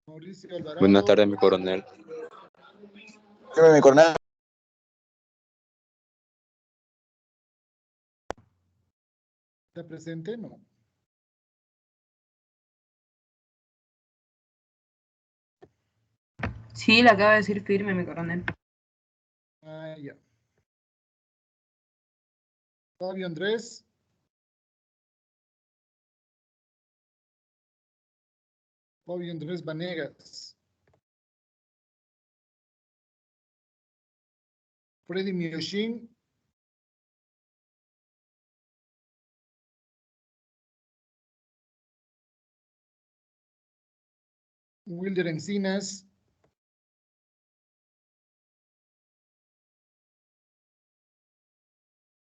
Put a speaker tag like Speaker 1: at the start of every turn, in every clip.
Speaker 1: Mauricio
Speaker 2: Buenas
Speaker 1: Alvarado.
Speaker 2: tardes, mi coronel.
Speaker 3: Firme mi coronel.
Speaker 1: ¿Está presente? No.
Speaker 4: Sí, le acaba de decir firme, mi coronel.
Speaker 1: Ah, ya. Fabio Andrés. Fabio Andrés Vanegas. Freddy Mioshin. Wilder Encinas.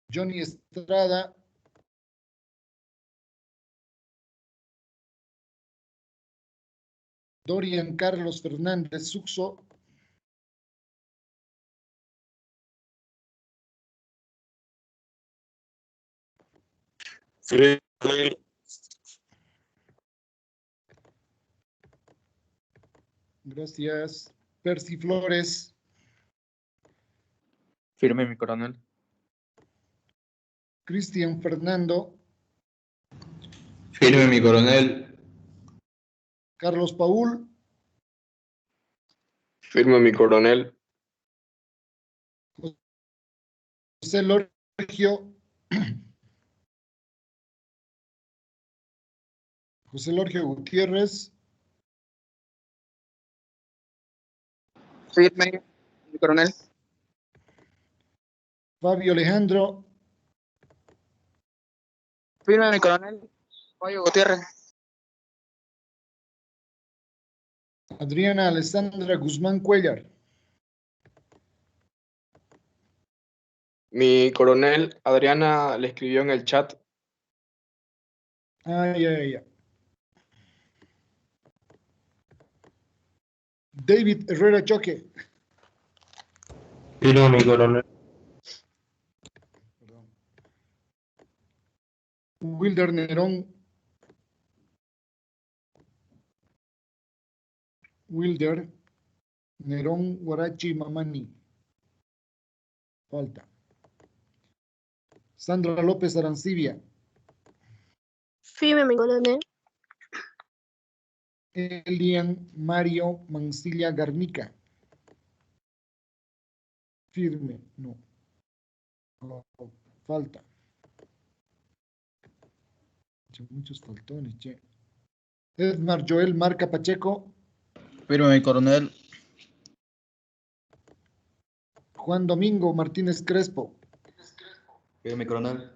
Speaker 1: Johnny Estrada. Dorian Carlos Fernández Suxo.
Speaker 3: Firme.
Speaker 1: Gracias. Percy Flores.
Speaker 2: Firme, mi coronel.
Speaker 1: Cristian Fernando.
Speaker 5: Firme, mi coronel.
Speaker 1: Carlos Paul.
Speaker 6: Firme, mi coronel.
Speaker 1: José Lorgio. José Lorgio Gutiérrez.
Speaker 3: Firme, mi coronel.
Speaker 1: Fabio Alejandro.
Speaker 3: Firme, mi coronel. Fabio Gutiérrez.
Speaker 1: Adriana Alessandra Guzmán Cuellar.
Speaker 6: Mi coronel, Adriana le escribió en el chat.
Speaker 1: Ya. David Herrera Choque.
Speaker 5: Firme, mi coronel.
Speaker 1: Wilder Nerón. Wilder Nerón Guarachi Mamani. Falta. Sandra López Arancibia.
Speaker 7: Firme, mi coronel.
Speaker 1: Elian Mario Mancilla Garnica. Firme, no. Falta. Muchos faltones, che. Edmar Joel Marca Pacheco.
Speaker 8: Firme, mi coronel.
Speaker 1: Juan Domingo Martínez Crespo.
Speaker 5: Firme, mi coronel.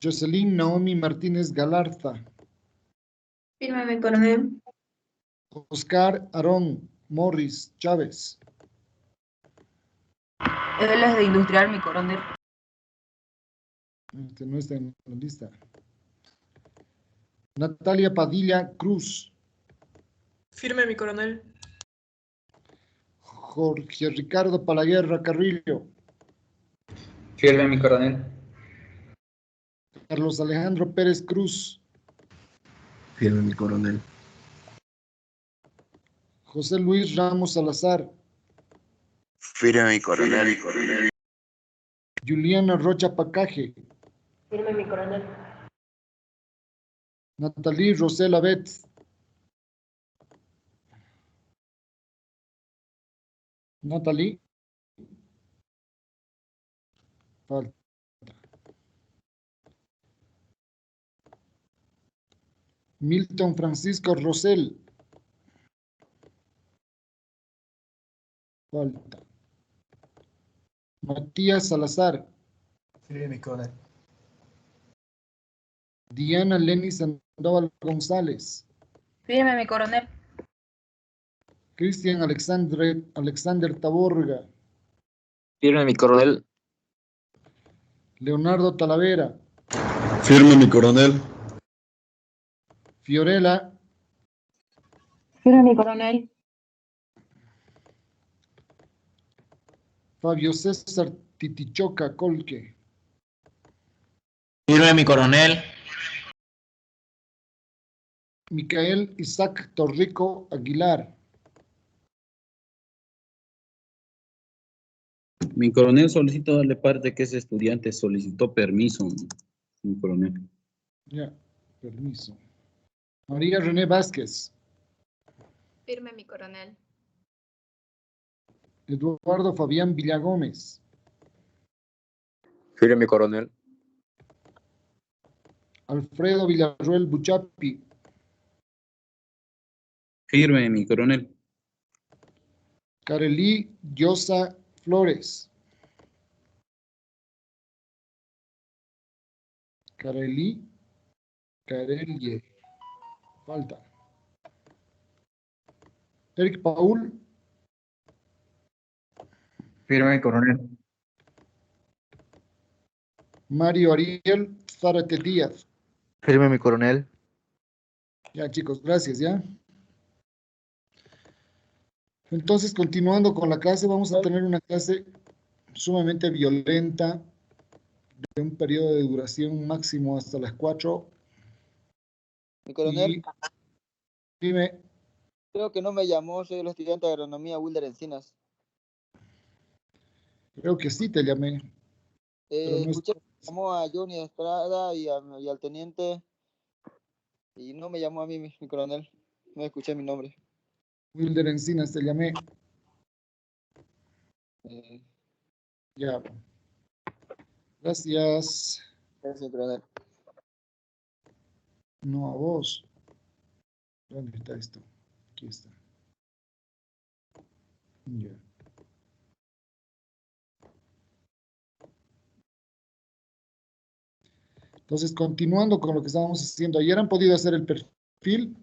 Speaker 1: Jocelyn Naomi Martínez Galarza.
Speaker 7: Firme, mi coronel.
Speaker 1: Oscar Aarón Morris Chávez.
Speaker 4: Él es de industrial, mi coronel.
Speaker 1: Este no está en la lista. Natalia Padilla Cruz.
Speaker 9: Firme, mi coronel.
Speaker 1: Jorge Ricardo Palaguerra Carrillo.
Speaker 5: Firme, mi coronel.
Speaker 1: Carlos Alejandro Pérez Cruz.
Speaker 5: Firme, mi coronel.
Speaker 1: José Luis Ramos Salazar.
Speaker 3: Firme, mi coronel.
Speaker 1: Juliana Rocha Pacaje.
Speaker 7: Firme, mi coronel.
Speaker 1: Natalie Rosela Betz. Natalie. Falta. Milton Francisco Rosell. Falta. Matías Salazar.
Speaker 5: Firme, mi coronel.
Speaker 1: Diana Lenny Sandoval González.
Speaker 4: Firme, mi coronel.
Speaker 1: Cristian Alexander Taborga.
Speaker 3: Firme, mi coronel.
Speaker 1: Leonardo Talavera.
Speaker 5: Firme, mi coronel.
Speaker 1: Fiorella.
Speaker 7: Firme, mi coronel.
Speaker 1: Fabio César Titichoca Colque.
Speaker 8: Firme, mi coronel.
Speaker 1: Micael Isaac Torrico Aguilar.
Speaker 2: Mi coronel, solicito darle parte que ese estudiante solicitó permiso, mi coronel.
Speaker 1: Ya, permiso. María René Vázquez.
Speaker 7: Firme mi coronel.
Speaker 1: Eduardo Fabián Villagómez.
Speaker 3: Firme mi coronel.
Speaker 1: Alfredo Villarroel Buchapi.
Speaker 2: Firme, mi coronel.
Speaker 1: Carelí Llosa Flores. Carelie. Falta. Eric Paul.
Speaker 5: Firme mi coronel.
Speaker 1: Mario Ariel Zárate Díaz.
Speaker 3: Firme mi coronel.
Speaker 1: Ya, chicos, gracias, ¿ya? Entonces, continuando con la clase, vamos a tener una clase sumamente violenta, de un periodo de duración máximo hasta las 4.
Speaker 10: Mi coronel,
Speaker 1: Y dime,
Speaker 10: creo que no me llamó, soy el estudiante de agronomía Wilder Encinas.
Speaker 1: creo que sí te llamé. Pero no
Speaker 10: Escuché que llamó a Johnny Estrada y al teniente, y no me llamó a mí, mi coronel. No escuché mi nombre.
Speaker 1: Wilder Encinas te llamé.
Speaker 10: Eh,
Speaker 1: Ya. Gracias.
Speaker 10: Gracias, mi coronel.
Speaker 1: No a vos. ¿Dónde está esto? Aquí está. Ya. Entonces, continuando con lo que estábamos haciendo, ayer han podido hacer el perfil,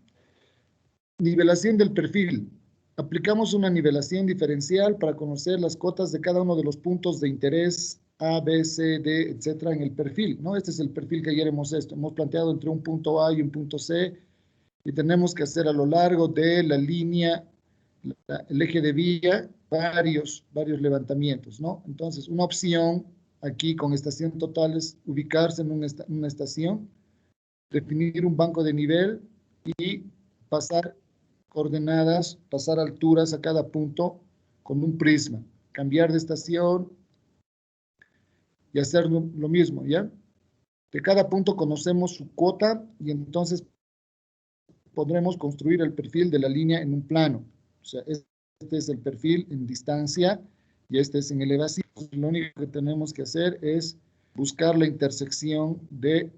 Speaker 1: nivelación del perfil. Aplicamos una nivelación diferencial para conocer las cotas de cada uno de los puntos de interés A, B, C, D, etcétera, en el perfil, ¿no? Este es el perfil que ayer hemos planteado entre un punto A y un punto C, y tenemos que hacer a lo largo de la línea, el eje de vía, varios levantamientos, ¿no? Entonces, una opción aquí con estación total es ubicarse en una estación, definir un banco de nivel y pasar coordenadas, pasar alturas a cada punto con un prisma, cambiar de estación y hacer lo mismo, ¿ya? De cada punto conocemos su cuota y entonces podremos construir el perfil de la línea en un plano. O sea, este es el perfil en distancia y este es en elevación. Lo único que tenemos que hacer es buscar la intersección de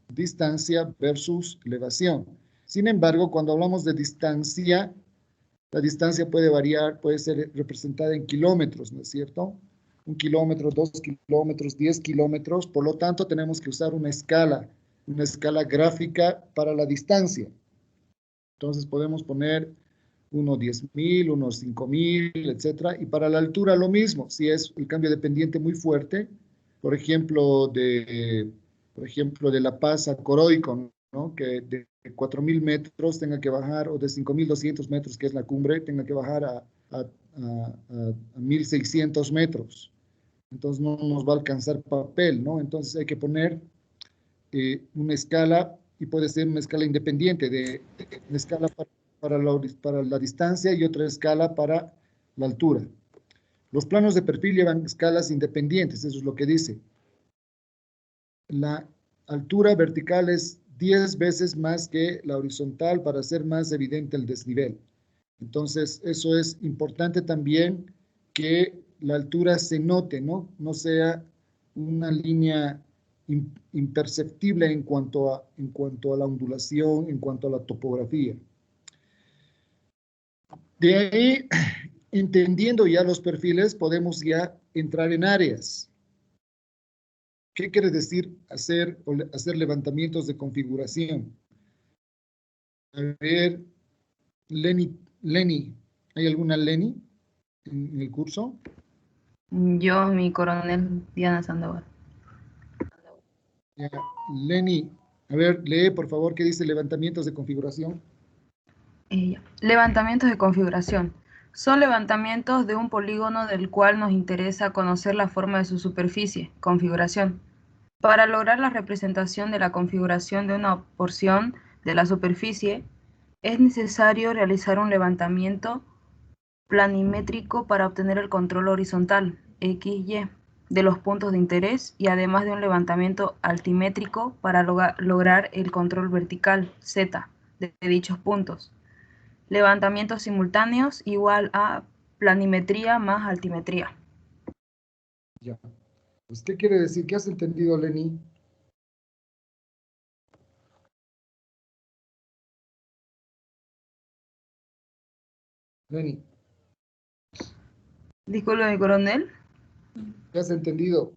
Speaker 1: distancia versus elevación. Sin embargo, cuando hablamos de distancia, la distancia puede variar, puede ser representada en kilómetros, ¿no es cierto? 1 kilómetro, 2 kilómetros, 10 kilómetros. Por lo tanto, tenemos que usar una escala gráfica para la distancia. Entonces, podemos poner uno 10.000, uno 5.000, etcétera. Y para la altura lo mismo. Si es el cambio de pendiente muy fuerte, por ejemplo, de La Paz a Coroico, ¿no? Que de 4.000 metros tenga que bajar, o de 5.200 metros, que es la cumbre, tenga que bajar a 1.600 metros. Entonces no nos va a alcanzar papel, ¿no? Entonces hay que poner una escala, y puede ser una escala independiente, una escala para la distancia y otra escala para la altura. Los planos de perfil llevan escalas independientes, eso es lo que dice. La altura vertical es 10 veces más que la horizontal para hacer más evidente el desnivel. Entonces, eso es importante también, que la altura se note, ¿no? No sea una línea imperceptible en cuanto a la ondulación, en cuanto a la topografía. De ahí, entendiendo ya los perfiles, podemos ya entrar en áreas. ¿Qué quiere decir hacer levantamientos de configuración? A ver, Lenny, ¿hay alguna Lenny en el curso?
Speaker 4: Yo, mi coronel Diana Sandoval.
Speaker 1: Ya, Lenny, a ver, lee por favor qué dice levantamientos de configuración.
Speaker 4: Levantamientos de configuración. Son levantamientos de un polígono del cual nos interesa conocer la forma de su superficie, configuración. Para lograr la representación de la configuración de una porción de la superficie, Es necesario realizar un levantamiento planimétrico para obtener el control horizontal, X, Y, de los puntos de interés y además de un levantamiento altimétrico para lograr el control vertical, Z, de dichos puntos. Levantamientos simultáneos igual a planimetría más altimetría.
Speaker 1: Ya. Pues, ¿qué quiere decir? ¿Qué has entendido, Lenny? Lenny,
Speaker 4: Disculpe, mi coronel.
Speaker 1: ¿qué has entendido?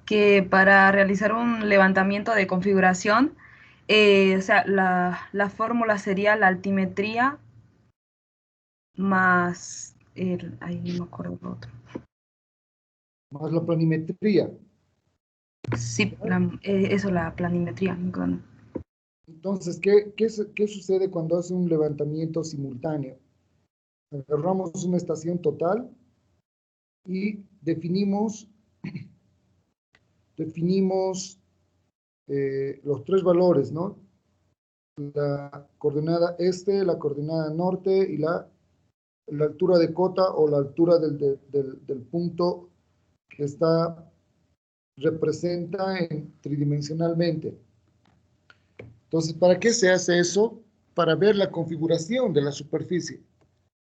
Speaker 4: Que para realizar un levantamiento de configuración, o sea, la fórmula sería la altimetría más ahí no me acuerdo lo otro.
Speaker 1: Más la planimetría.
Speaker 4: Sí, eso, la planimetría.
Speaker 1: Entonces, ¿qué sucede cuando hace un levantamiento simultáneo? Agarramos una estación total y definimos los tres valores, ¿no? La coordenada este, la coordenada norte y la altura de cota o la altura del punto que representa tridimensionalmente. Entonces, ¿para qué se hace eso? Para ver la configuración de la superficie.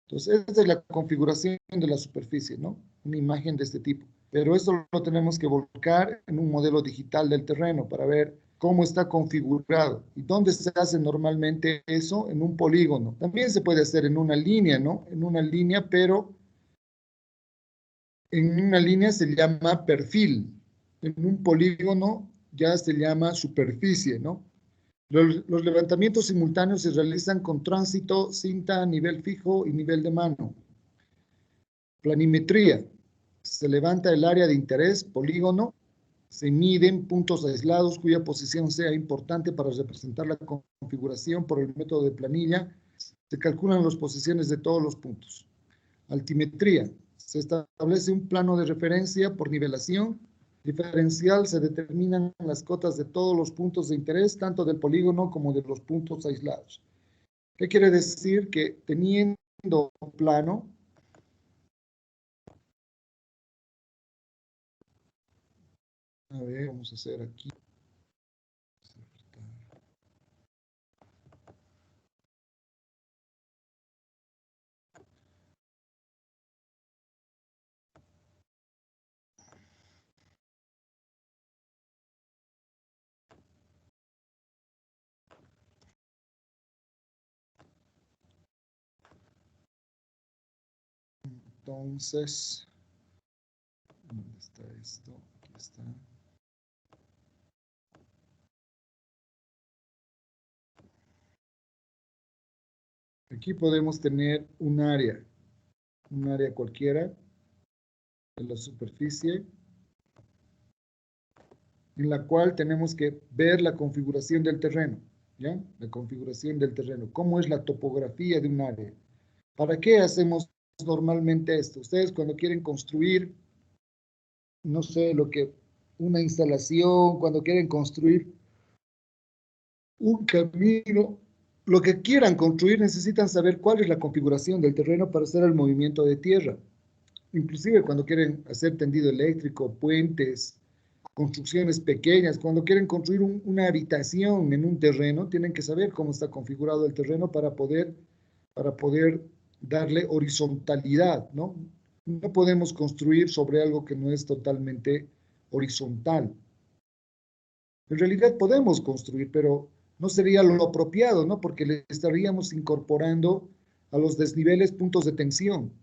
Speaker 1: Entonces, esta es la configuración de la superficie, ¿no? Una imagen de este tipo. Pero esto lo tenemos que volcar en un modelo digital del terreno para ver cómo está configurado. ¿Y dónde se hace normalmente eso? En un polígono. También se puede hacer en una línea, ¿no? En una línea, pero en una línea se llama perfil. En un polígono ya se llama superficie, ¿no? Los levantamientos simultáneos se realizan con tránsito, cinta, nivel fijo y nivel de mano. Planimetría. Se levanta el área de interés, polígono. Se miden puntos aislados cuya posición sea importante para representar la configuración por el método de planilla. Se calculan las posiciones de todos los puntos. Altimetría. Se establece un plano de referencia por nivelación. Diferencial, se determinan las cotas de todos los puntos de interés, tanto del polígono como de los puntos aislados. ¿Qué quiere decir? Que teniendo un plano, a ver, vamos a hacer aquí. Entonces, ¿dónde está esto? Aquí está. Aquí podemos tener un área cualquiera de la superficie, en la cual tenemos que ver la configuración del terreno, ¿ya? La configuración del terreno, cómo es la topografía de un área. ¿Para qué hacemos normalmente esto? Ustedes cuando quieren construir, no sé, una instalación, cuando quieren construir un camino, lo que quieran construir, necesitan saber cuál es la configuración del terreno para hacer el movimiento de tierra. Inclusive cuando quieren hacer tendido eléctrico, puentes, construcciones pequeñas, cuando quieren construir una habitación en un terreno, tienen que saber cómo está configurado el terreno para poder darle horizontalidad, ¿no? No podemos construir sobre algo que no es totalmente horizontal. En realidad podemos construir, pero no sería lo apropiado, ¿no? Porque le estaríamos incorporando a los desniveles puntos de tensión,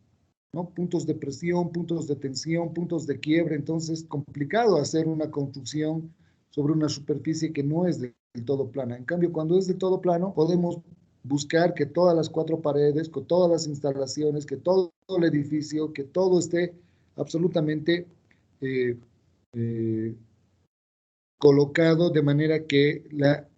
Speaker 1: ¿no? Puntos de presión, puntos de tensión, puntos de quiebre. Entonces, es complicado hacer una construcción sobre una superficie que no es del todo plana. En cambio, cuando es de todo plano, podemos buscar que todas las cuatro paredes, con todas las instalaciones, que todo el edificio, que todo esté absolutamente colocado de manera que la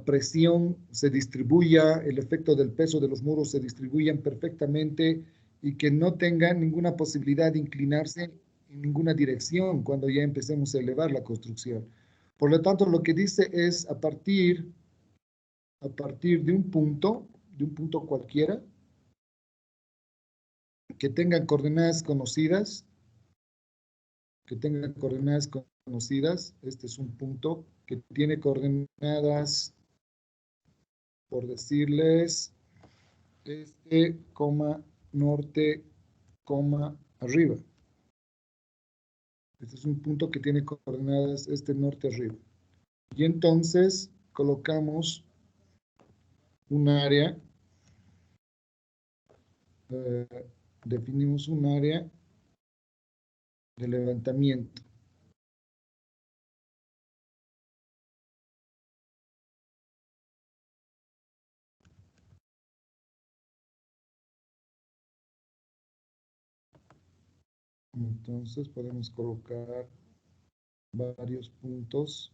Speaker 1: presión se distribuya, el efecto del peso de los muros se distribuyan perfectamente y que no tengan ninguna posibilidad de inclinarse en ninguna dirección cuando ya empecemos a elevar la construcción. Por lo tanto, lo que dice es a partir de un punto cualquiera, que tengan coordenadas conocidas, este es un punto que tiene coordenadas, por decirles, norte, arriba. Este es un punto que tiene coordenadas norte, arriba. Y entonces colocamos un área, definimos un área de levantamiento. Entonces podemos colocar varios puntos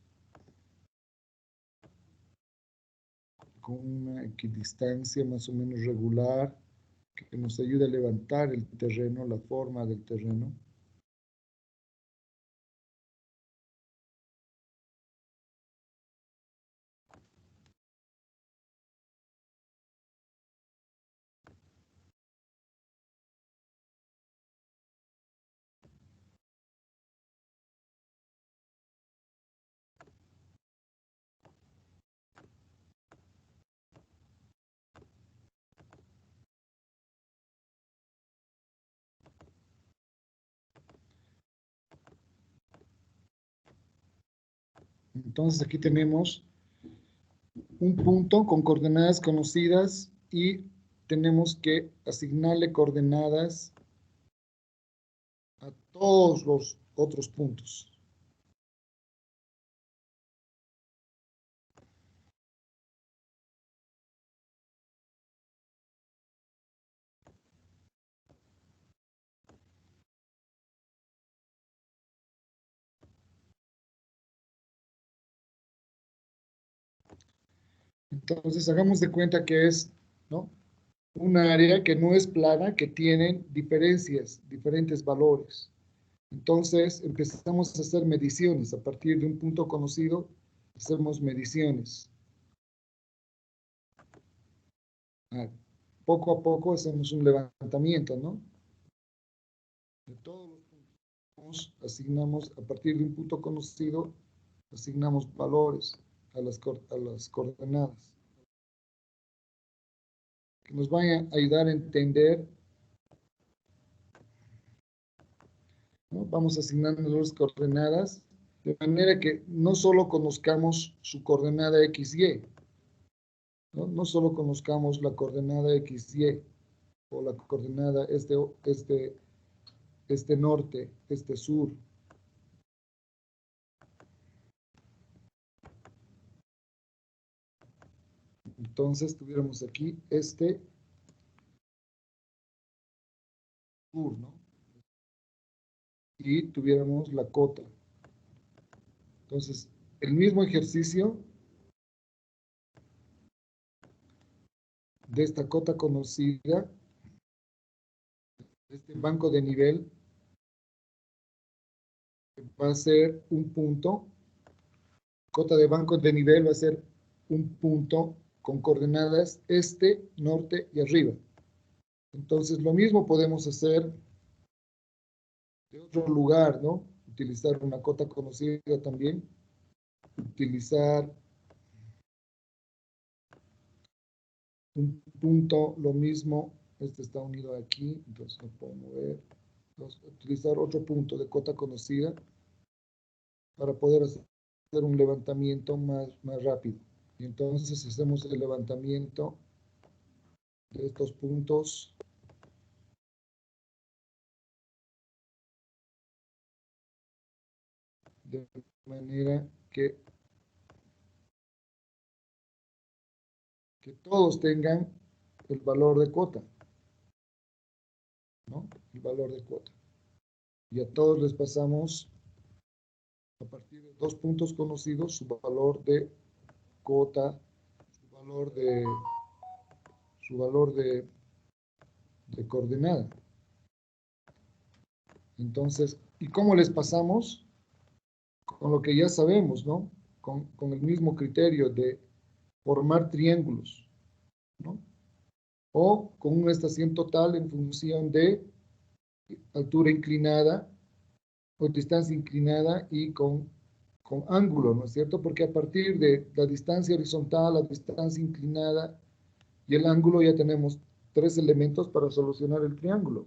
Speaker 1: con una equidistancia más o menos regular que nos ayude a levantar el terreno, la forma del terreno. Entonces aquí tenemos un punto con coordenadas conocidas y tenemos que asignarle coordenadas a todos los otros puntos. Entonces hagamos de cuenta que es, ¿no?, un área que no es plana, que tiene diferentes valores. Entonces empezamos a hacer mediciones. A partir de un punto conocido, hacemos mediciones. Poco a poco hacemos un levantamiento, ¿no? De todos los puntos asignamos, a partir de un punto conocido, asignamos valores a las coordenadas que nos vayan a ayudar a entender, ¿no? Vamos asignando las coordenadas de manera que no solo conozcamos su coordenada XY, ¿no? No solo conozcamos la coordenada XY o la coordenada norte, sur. Entonces tuviéramos aquí sur, ¿no? Y tuviéramos la cota. Entonces, el mismo ejercicio de esta cota conocida, este banco de nivel, va a ser un punto, cota de banco de nivel va a ser un punto con coordenadas norte y arriba. Entonces, lo mismo podemos hacer de otro lugar, ¿no? Utilizar una cota conocida también. Utilizar un punto, lo mismo. Este está unido aquí, entonces lo puedo mover. Entonces, utilizar otro punto de cota conocida para poder hacer un levantamiento más rápido. Y entonces hacemos el levantamiento de estos puntos. De manera que todos tengan el valor de cota, ¿no? El valor de cota. Y a todos les pasamos, a partir de 2 puntos conocidos, su valor de cota, su valor de coordenada. Entonces, ¿y cómo les pasamos? Con lo que ya sabemos, ¿no? Con el mismo criterio de formar triángulos, ¿no? O con una estación total en función de altura inclinada o distancia inclinada y con ángulo, ¿no es cierto? Porque a partir de la distancia horizontal, la distancia inclinada y el ángulo ya tenemos 3 elementos para solucionar el triángulo.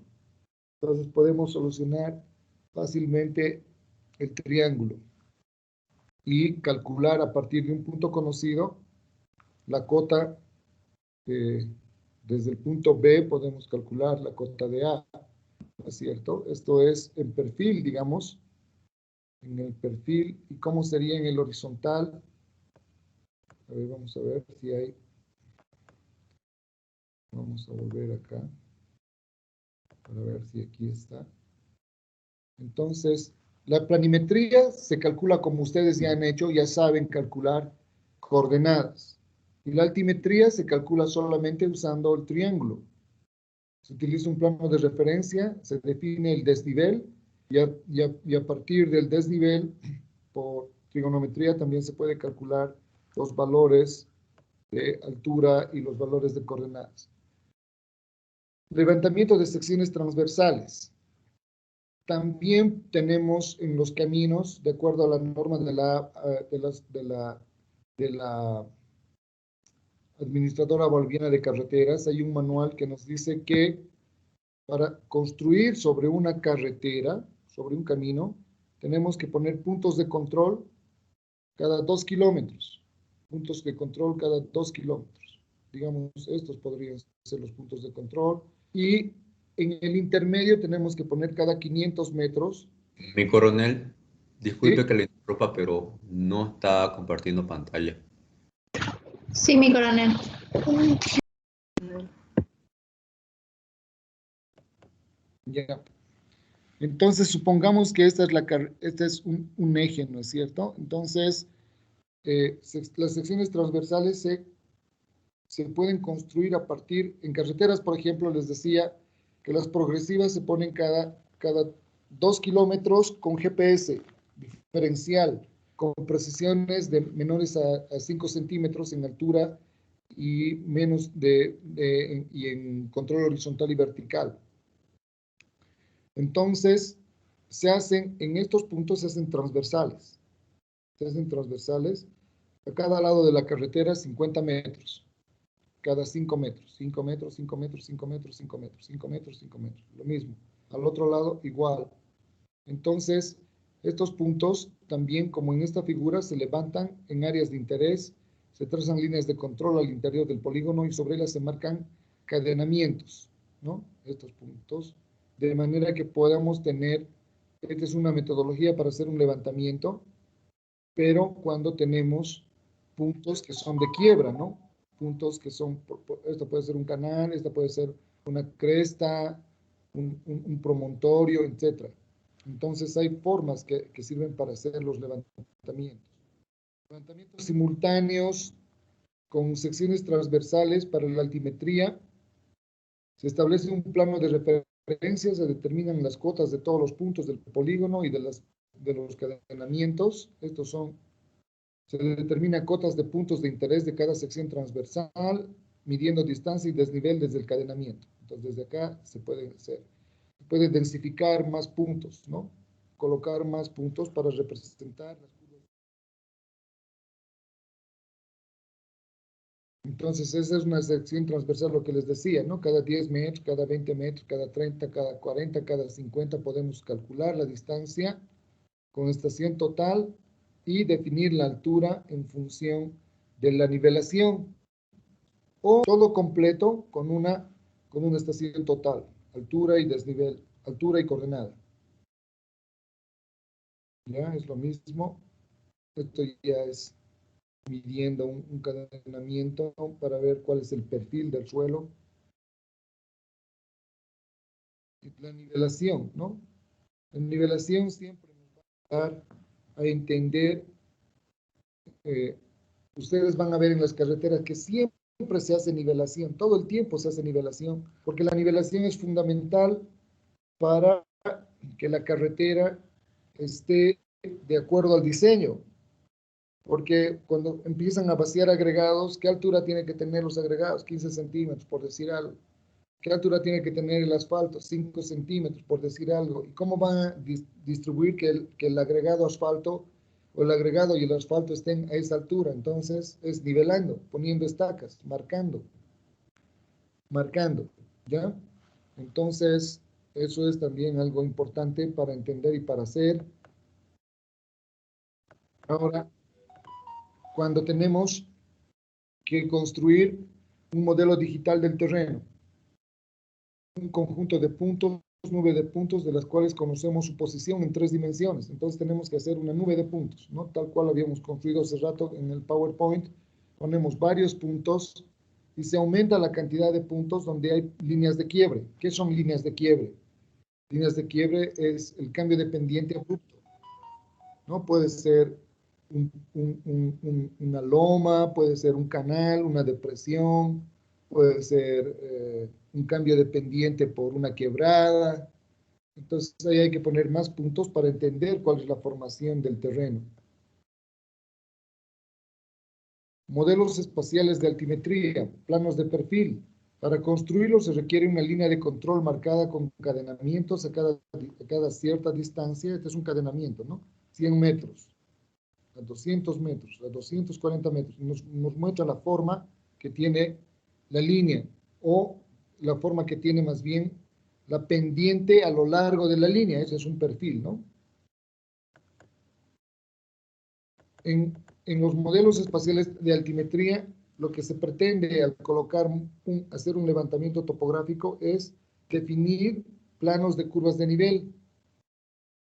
Speaker 1: Entonces podemos solucionar fácilmente el triángulo y calcular a partir de un punto conocido la cota. Desde el punto B podemos calcular la cota de A, ¿no es cierto? Esto es en perfil, digamos, en el perfil. ¿Y cómo sería en el horizontal? A ver, vamos a ver si hay. Vamos a volver acá para ver si aquí está. Entonces, la planimetría se calcula como ustedes ya han hecho, ya saben calcular coordenadas. Y la altimetría se calcula solamente usando el triángulo. Se utiliza un plano de referencia, se define el desnivel y a partir del desnivel, por trigonometría también se puede calcular los valores de altura y los valores de coordenadas. Levantamiento de secciones transversales. También tenemos en los caminos, de acuerdo a la norma de la Administradora Boliviana de Carreteras, hay un manual que nos dice que para construir sobre una carretera, sobre un camino, tenemos que poner puntos de control cada 2 kilómetros. Puntos de control cada 2 kilómetros. Digamos, estos podrían ser los puntos de control. Y en el intermedio tenemos que poner cada 500 metros.
Speaker 11: Mi coronel, disculpe
Speaker 1: ¿Sí?
Speaker 11: que le interrumpa, pero no está compartiendo pantalla.
Speaker 7: Sí, mi coronel.
Speaker 1: Ya. Entonces, supongamos que este es un eje, ¿no es cierto? Entonces, las secciones transversales se pueden construir a partir, en carreteras, por ejemplo, les decía que las progresivas se ponen cada 2 kilómetros con GPS diferencial, con precisiones de menores a 5 centímetros en altura y menos y en control horizontal y vertical. Entonces, en estos puntos se hacen transversales. Se hacen transversales a cada lado de la carretera 50 metros. Cada 5 metros. 5 metros, 5 metros, 5 metros, 5 metros, 5 metros, 5 metros. Lo mismo. Al otro lado, igual. Entonces, estos puntos también, como en esta figura, se levantan en áreas de interés, se trazan líneas de control al interior del polígono y sobre ellas se marcan cadenamientos, ¿no? Estos puntos, de manera que podamos tener, esta es una metodología para hacer un levantamiento, pero cuando tenemos puntos que son de quiebra, ¿no? Puntos que son, esto puede ser un canal, esta puede ser una cresta, un promontorio, etc. Entonces hay formas que sirven para hacer los levantamientos. Levantamientos simultáneos con secciones transversales para la altimetría. Se establece un plano de referencia, se determinan las cotas de todos los puntos del polígono y de los cadenamientos. Se determina cotas de puntos de interés de cada sección transversal, midiendo distancia y desnivel desde el cadenamiento. Entonces, desde acá se puede densificar más puntos, ¿no? Colocar más puntos para representar las curvas. Entonces, esa es una sección transversal, lo que les decía, ¿no? Cada 10 metros, cada 20 metros, cada 30, cada 40, cada 50 podemos calcular la distancia con estación total y definir la altura en función de la nivelación, o todo completo con una estación total, altura y desnivel, altura y coordenada. Ya es lo mismo. Esto ya es midiendo un cadenamiento para ver cuál es el perfil del suelo. La nivelación, ¿no? La nivelación siempre nos va a dar a entender, ustedes van a ver en las carreteras que siempre se hace nivelación, todo el tiempo se hace nivelación, porque la nivelación es fundamental para que la carretera esté de acuerdo al diseño, porque cuando empiezan a vaciar agregados, ¿qué altura tiene que tener los agregados? 15 centímetros, por decir algo. ¿Qué altura tiene que tener el asfalto? 5 centímetros, por decir algo. ¿Y cómo van a distribuir que el agregado asfalto o el agregado y el asfalto estén a esa altura? Entonces, es nivelando, poniendo estacas, marcando, ¿ya? Entonces, eso es también algo importante para entender y para hacer. Ahora, cuando tenemos que construir un modelo digital del terreno, un conjunto de puntos, nube de puntos, de las cuales conocemos su posición en 3 dimensiones. Entonces tenemos que hacer una nube de puntos, ¿no? Tal cual habíamos construido hace rato en el PowerPoint. Ponemos varios puntos y se aumenta la cantidad de puntos donde hay líneas de quiebre. ¿Qué son líneas de quiebre? Líneas de quiebre es el cambio de pendiente abrupto, ¿no? Puede ser una loma, puede ser un canal, una depresión, puede ser un cambio de pendiente por una quebrada. Entonces ahí hay que poner más puntos para entender cuál es la formación del terreno. Modelos espaciales de altimetría, planos de perfil. Para construirlos se requiere una línea de control marcada con cadenamientos a cada cierta distancia. Este es un cadenamiento, ¿no? 100 metros, a 200 metros, a 240 metros. Nos muestra la forma que tiene la línea, o la forma que tiene más bien la pendiente a lo largo de la línea. Ese es un perfil, ¿no? En los modelos espaciales de altimetría, lo que se pretende al hacer un levantamiento topográfico es definir planos de curvas de nivel.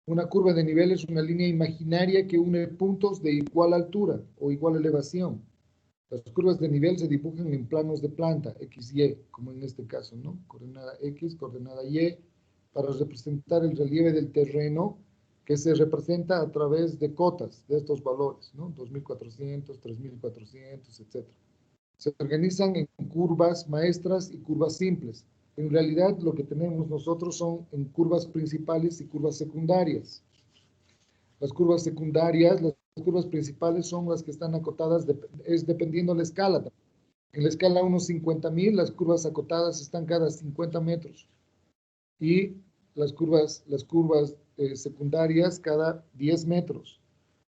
Speaker 1: Una curva de nivel es una línea imaginaria que une puntos de igual altura o igual elevación. Las curvas de nivel se dibujan en planos de planta, X, Y, como en este caso, ¿no? Coordenada X, coordenada Y, para representar el relieve del terreno, que se representa a través de cotas de estos valores, ¿no? 2400, 3400, etc. Se organizan en curvas maestras y curvas simples. En realidad, lo que tenemos nosotros son en curvas principales y curvas secundarias. Las curvas secundarias, las curvas principales son las que están acotadas, es dependiendo de la escala. En la escala 1:50.000, las curvas acotadas están cada 50 metros. Y las curvas secundarias cada 10 metros.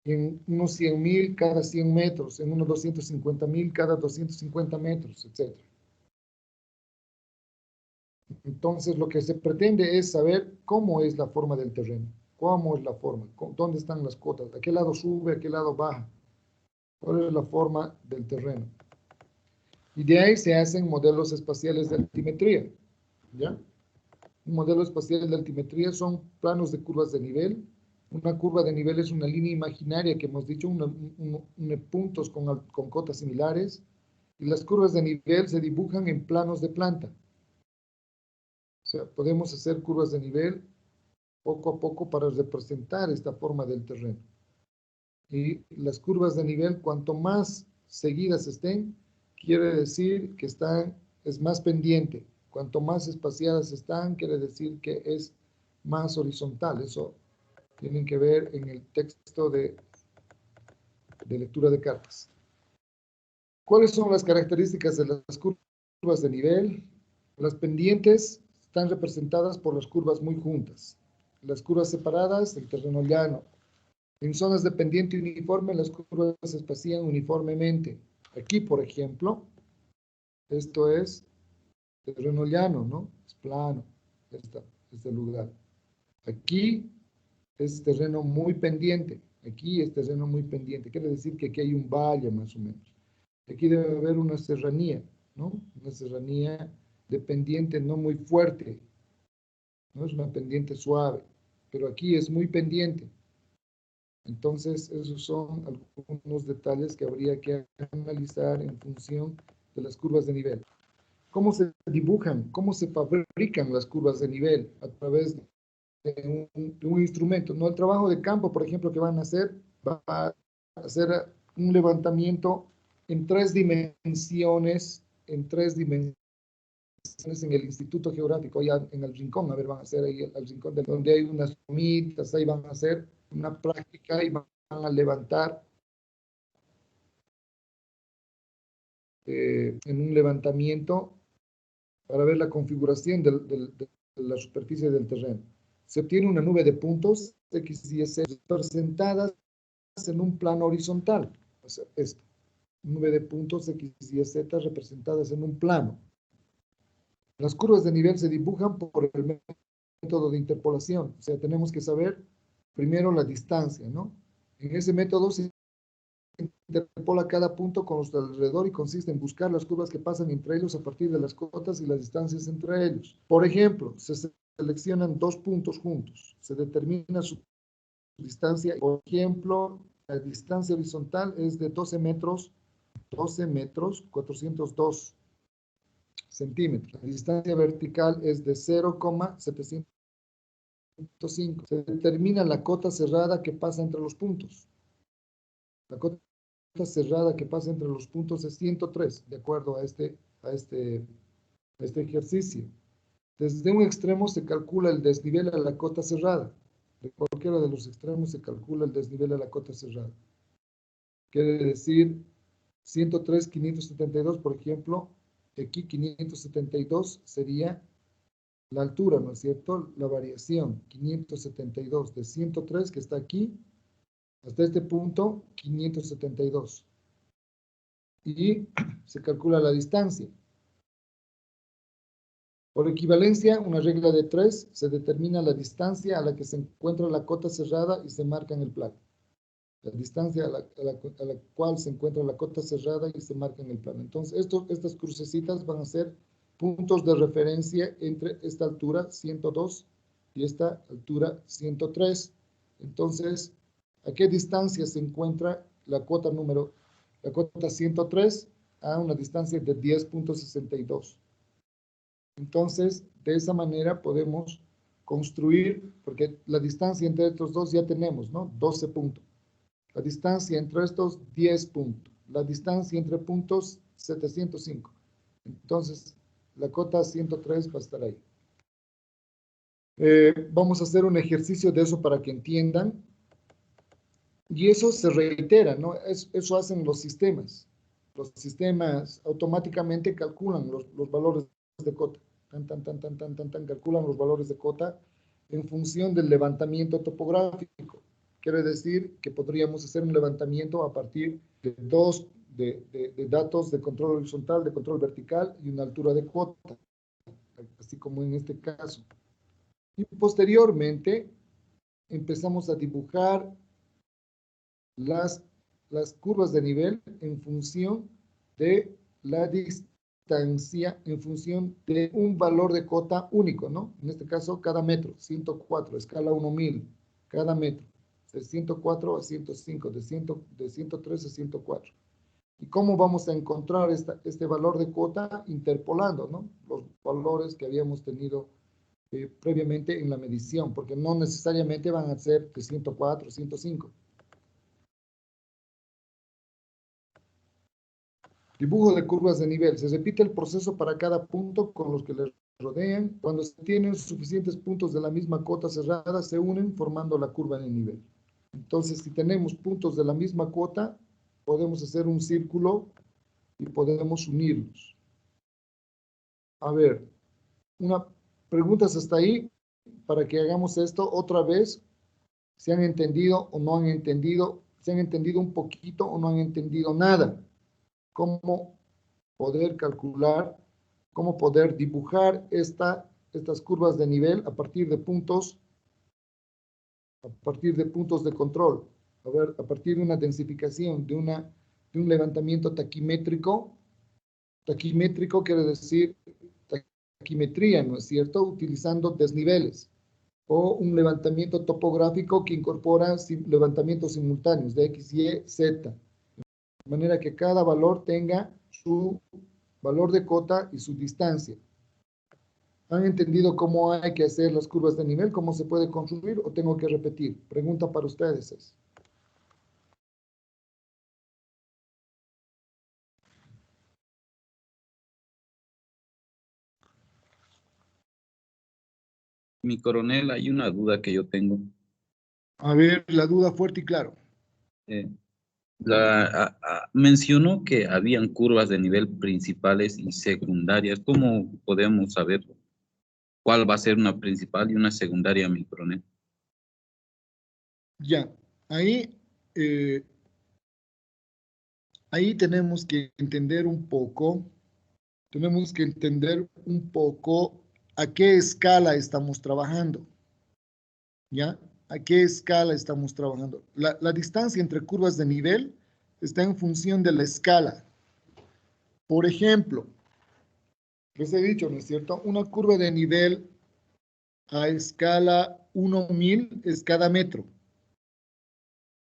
Speaker 1: En unos 100.000 cada 100 metros. En unos 250.000 cada 250 metros, etc. Entonces, lo que se pretende es saber cómo es la forma del terreno. ¿Cómo es la forma? ¿Dónde están las cotas? ¿A qué lado sube? ¿A qué lado baja? ¿Cuál es la forma del terreno? Y de ahí se hacen modelos espaciales de altimetría. ¿Ya? Un modelo espacial de altimetría son planos de curvas de nivel. Una curva de nivel es una línea imaginaria que hemos dicho, une puntos con cotas similares. Y las curvas de nivel se dibujan en planos de planta. O sea, podemos hacer curvas de nivel poco a poco para representar esta forma del terreno. Y las curvas de nivel, cuanto más seguidas estén, quiere decir que es más pendiente. Cuanto más espaciadas están, quiere decir que es más horizontal. Eso tienen que ver en el texto de lectura de cartas. ¿Cuáles son las características de las curvas de nivel? Las pendientes están representadas por las curvas muy juntas. Las curvas separadas, el terreno llano. En zonas de pendiente uniforme, las curvas se espacían uniformemente. Aquí, por ejemplo, esto es terreno llano, ¿no? Es plano, este lugar. Aquí es terreno muy pendiente. Aquí es terreno muy pendiente. Quiere decir que aquí hay un valle, más o menos. Aquí debe haber una serranía, ¿no? Una serranía de pendiente no muy fuerte. No es una pendiente suave, pero aquí es muy pendiente. Entonces, esos son algunos detalles que habría que analizar en función de las curvas de nivel. ¿Cómo se dibujan? ¿Cómo se fabrican las curvas de nivel? A través de un instrumento. No, el trabajo de campo, por ejemplo, que van a hacer, va a hacer un levantamiento en 3 dimensiones, es en el Instituto Geográfico, allá en el rincón, a ver, van a hacer ahí el rincón donde hay unas tomitas, ahí van a hacer una práctica y van a levantar en un levantamiento para ver la configuración de la superficie del terreno. Se obtiene una nube de puntos X y Z representadas en un plano horizontal. O sea, esto. Nube de puntos X y Z representadas en un plano. Las curvas de nivel se dibujan por el método de interpolación. O sea, tenemos que saber primero la distancia, ¿no? En ese método se interpola cada punto con los de alrededor y consiste en buscar las curvas que pasan entre ellos a partir de las cotas y las distancias entre ellos. Por ejemplo, se seleccionan dos puntos juntos. Se determina su distancia. Por ejemplo, la distancia horizontal es de 12 metros, 402 centímetros. La distancia vertical es de 0,705. Se determina la cota cerrada que pasa entre los puntos. La cota cerrada que pasa entre los puntos es 103, de acuerdo a este ejercicio. Desde un extremo se calcula el desnivel a la cota cerrada. De cualquiera de los extremos se calcula el desnivel a la cota cerrada. Quiere decir 103, 572, por ejemplo, aquí 572 sería la altura, ¿no es cierto? La variación, 572 de 103 que está aquí hasta este punto, 572. Y se calcula la distancia. Por equivalencia, una regla de 3, se determina la distancia a la que se encuentra la cota cerrada y se marca en el plano. La distancia a la cual se encuentra la cota cerrada y se marca en el plano. Entonces, estas crucecitas van a ser puntos de referencia entre esta altura 102 y esta altura 103. Entonces, ¿a qué distancia se encuentra la cota 103? A una distancia de 10.62. Entonces, de esa manera podemos construir, porque la distancia entre estos dos ya tenemos, ¿no? 12 puntos. La distancia entre estos, 10 puntos. La distancia entre puntos, 705. Entonces, la cota 103 va a estar ahí. Vamos a hacer un ejercicio de eso para que entiendan. Y eso se reitera, ¿no? Eso hacen los sistemas. Los sistemas automáticamente calculan los valores de cota. Calculan los valores de cota en función del levantamiento topográfico. Quiere decir que podríamos hacer un levantamiento a partir de de datos de control horizontal, de control vertical y una altura de cota, así como en este caso. Y posteriormente empezamos a dibujar las curvas de nivel en función de la distancia, en función de un valor de cota único, ¿no? En este caso, cada metro, 104, escala 1000, cada metro, de 104 a 105, de 103 a 104. ¿Y cómo vamos a encontrar este valor de cota? Interpolando, ¿no? Los valores que habíamos tenido previamente en la medición, porque no necesariamente van a ser de 104, 105. Dibujo de curvas de nivel. Se repite el proceso para cada punto con los que les rodean. Cuando se tienen suficientes puntos de la misma cota cerrada, se unen formando la curva de nivel. Entonces, si tenemos puntos de la misma cota, podemos hacer un círculo y podemos unirlos. A ver, preguntas hasta ahí para que hagamos esto otra vez. ¿Se han entendido o no han entendido? ¿Se han entendido un poquito o no han entendido nada? ¿Cómo poder calcular, cómo poder dibujar estas curvas de nivel a partir de puntos de control? A ver, a partir de una densificación, de un levantamiento taquimétrico. Taquimétrico quiere decir taquimetría, ¿no es cierto? Utilizando desniveles. O un levantamiento topográfico que incorpora levantamientos simultáneos de X, Y, Z. De manera que cada valor tenga su valor de cota y su distancia. ¿Han entendido cómo hay que hacer las curvas de nivel? ¿Cómo se puede construir? ¿O tengo que repetir? Pregunta para ustedes es.
Speaker 2: Mi coronel, hay una duda que yo tengo.
Speaker 1: A ver, la duda fuerte y claro.
Speaker 2: Eh, mencionó que habían curvas de nivel principales y secundarias. ¿Cómo podemos saber cuál va a ser una principal y una secundaria, mi coronel?
Speaker 1: Ya, ahí, eh, ahí tenemos que entender un poco a qué escala estamos trabajando, ¿ya? ¿A qué escala estamos trabajando? La distancia entre curvas de nivel está en función de la escala. Por ejemplo, les he dicho, ¿no es cierto? Una curva de nivel a escala 1.000 es cada metro.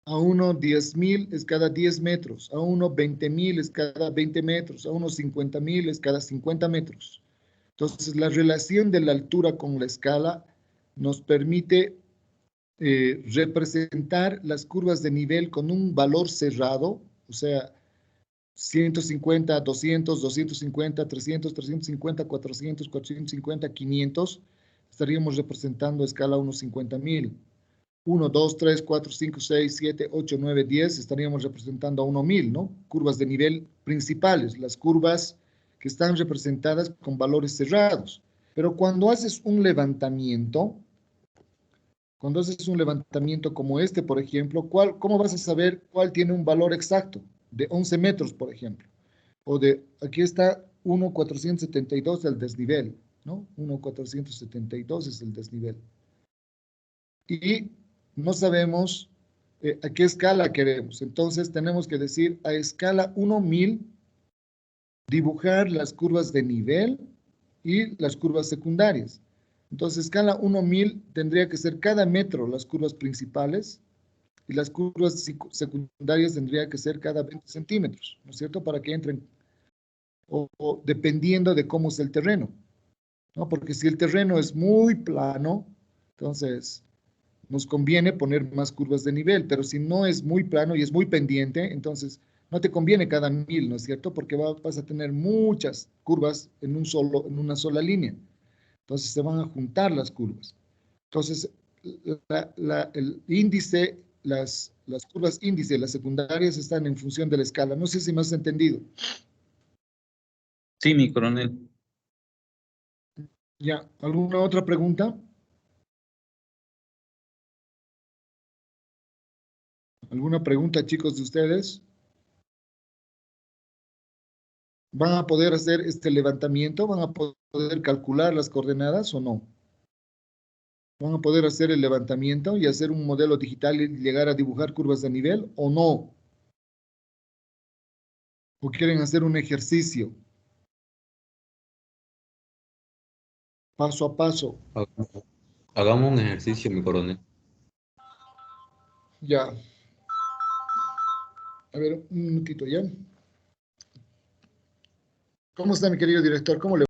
Speaker 1: A uno 10.000 es cada 10 metros, a uno 20.000 es cada 20 metros, a uno 50.000 es cada 50 metros. Entonces, la relación de la altura con la escala nos permite representar las curvas de nivel con un valor cerrado, o sea, 150, 200, 250, 300, 350, 400, 450, 500, estaríamos representando a escala unos 50.000. 1, 2, 3, 4, 5, 6, 7, 8, 9, 10, estaríamos representando a 1.000, ¿no? Curvas de nivel principales, las curvas que están representadas con valores cerrados. Pero cuando haces un levantamiento como este, por ejemplo, ¿cómo vas a saber cuál tiene un valor exacto? De 11 metros, por ejemplo. O aquí está 1,472 el desnivel, ¿no? 1,472 es el desnivel. Y no sabemos a qué escala queremos. Entonces tenemos que decir a escala 1.000, dibujar las curvas de nivel y las curvas secundarias. Entonces, escala 1.000 tendría que ser cada metro las curvas principales y las curvas secundarias tendría que ser cada 20 centímetros, ¿no es cierto? Para que entren, o dependiendo de cómo es el terreno, ¿no? Porque si el terreno es muy plano, entonces nos conviene poner más curvas de nivel, pero si no es muy plano y es muy pendiente, entonces no te conviene cada 1.000, ¿no es cierto? Porque vas a tener muchas curvas en una sola línea. Entonces se van a juntar las curvas. Entonces, el índice, las curvas índice, las secundarias están en función de la escala. No sé si me has entendido.
Speaker 2: Sí, mi coronel.
Speaker 1: Ya, ¿alguna otra pregunta? ¿Alguna pregunta, chicos, de ustedes? ¿Van a poder hacer este levantamiento? ¿Van a poder calcular las coordenadas o no? ¿Van a poder hacer el levantamiento y hacer un modelo digital y llegar a dibujar curvas de nivel o no? ¿O quieren hacer un ejercicio paso a paso?
Speaker 11: Hagamos un ejercicio, mi coronel.
Speaker 1: Ya. A ver, un minutito ya. ¿Cómo está mi querido director? ¿Cómo le va?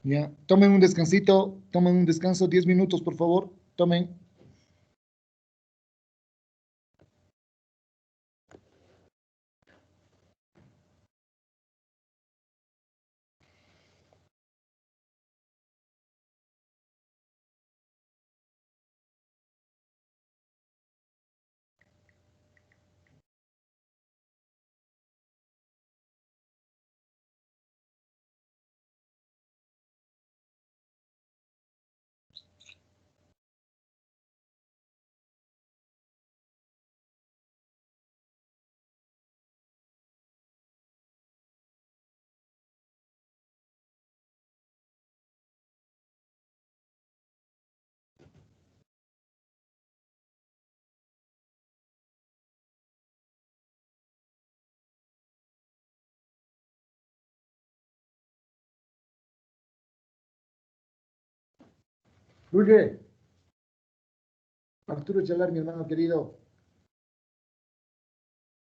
Speaker 1: Ya, tomen un descansito, tomen un descanso, 10 minutos, por favor, tomen. Fluye. Arturo Chalar, mi hermano querido.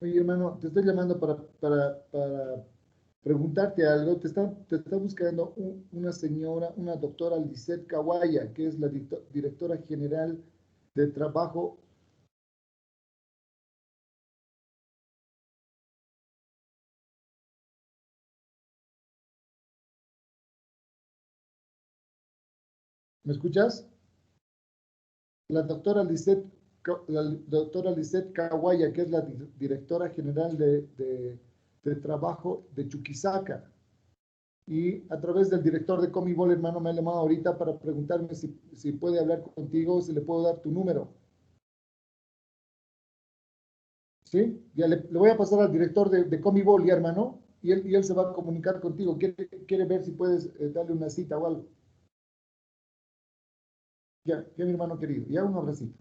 Speaker 1: Oye, hermano, te estoy llamando para preguntarte algo. Te está buscando una señora, una doctora Lisette Kawaya, que es la directora general de trabajo. ¿Me escuchas? La doctora Lisette Kawaya, que es la directora general de trabajo de Chuquisaca. Y a través del director de Comibol, hermano, me ha llamado ahorita para preguntarme si puede hablar contigo, si le puedo dar tu número. ¿Sí? Ya le voy a pasar al director de Comibol, ya, hermano, y él se va a comunicar contigo. Quiere ver si puedes darle una cita o algo. Ya, mi hermano querido. Ya, un abracito.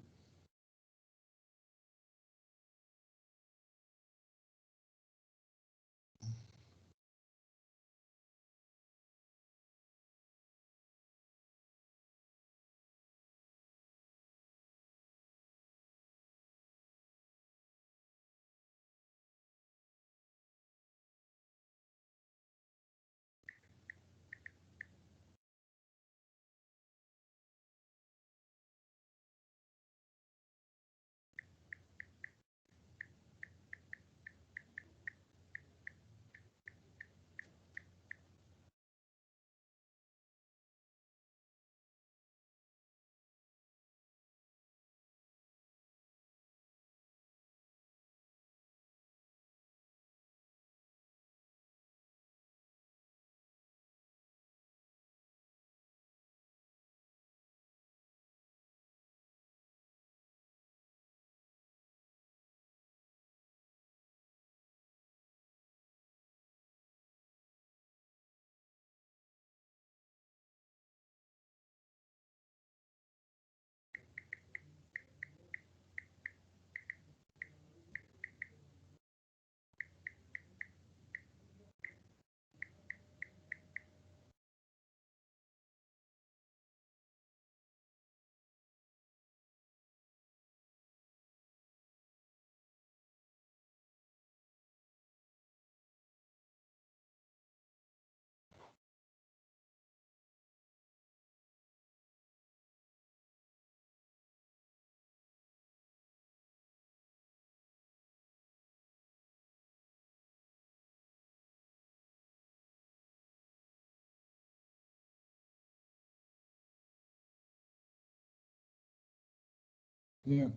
Speaker 1: Bien.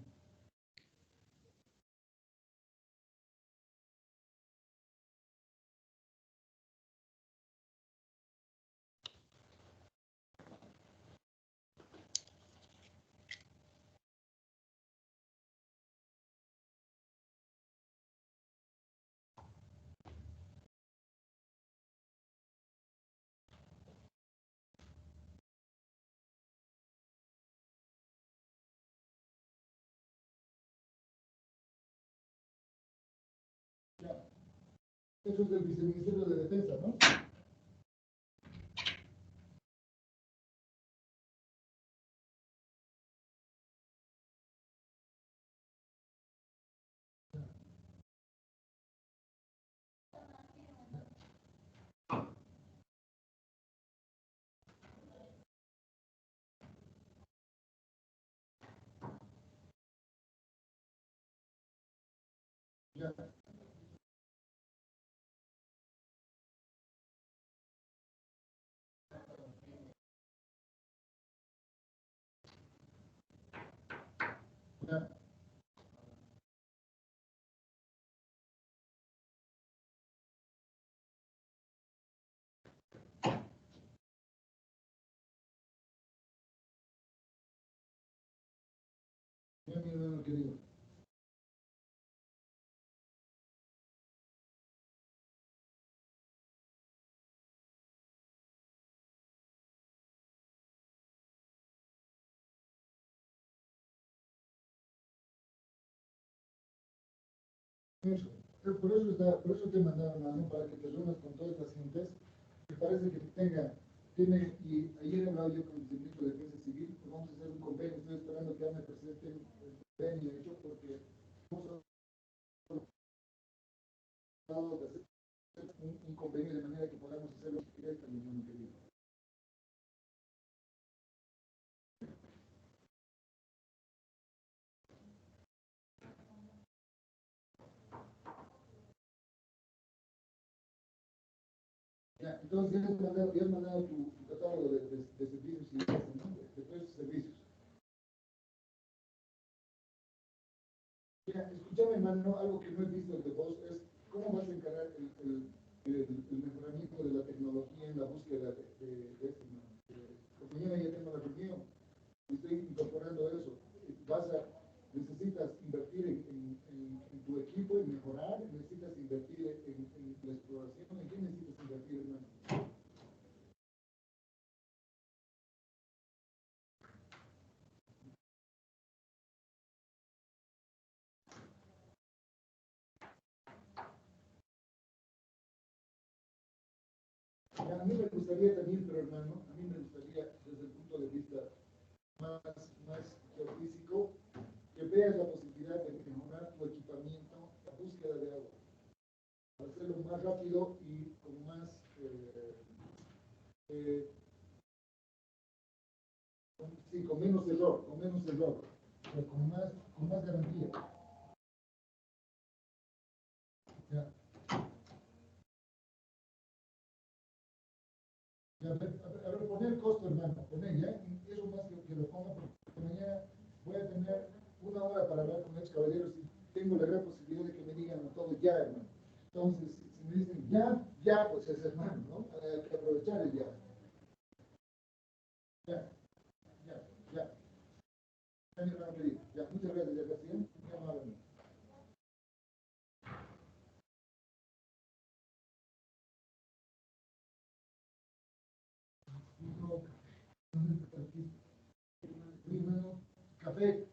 Speaker 1: Eso es del Viceministerio de Defensa, ¿no? Ya, ya, ya, mi hermano querido. Eso. Por eso te mandaron, hermano, para que te reúnas con todas estas gentes que parece que tenga y ayer he hablado yo con el Servicio de Defensa Civil, pues vamos a hacer un convenio, estoy esperando que ya me presenten el convenio hecho porque hemos tratado de hacer un convenio de manera que podamos hacerlo directamente, mi querido. Ya, entonces ya has mandado tu catálogo de servicios y ¿no? de todos esos servicios. Mira, escúchame, hermano, algo que no he visto de vos es cómo vas a encarar el mejoramiento de la tecnología en la búsqueda de esto, ¿no? Porque mañana ya tengo la reunión, estoy incorporando eso. Necesitas invertir en tu equipo, en mejorar, necesitas invertir en la exploración, ¿en qué necesitas invertir, hermano? A mí me gustaría también, pero hermano, a mí me gustaría desde el punto de vista más geofísico, que veas la posibilidad de mejorar tu equipamiento, la búsqueda de agua, para hacerlo más rápido y con más, con menos error, pero con más garantía. Ya. A ver, poner costo, hermano, poner ya, eso más que lo ponga, porque mañana voy a tener una hora para hablar con ex caballeros y tengo la gran posibilidad de que me digan todo ya, hermano. Entonces, si me dicen ya, pues es hermano, ¿no? Hay que aprovechar el ya. Ya. Ya, mi hermano querido. Ya, muchas gracias, ya, presidente. Muy amable. Café.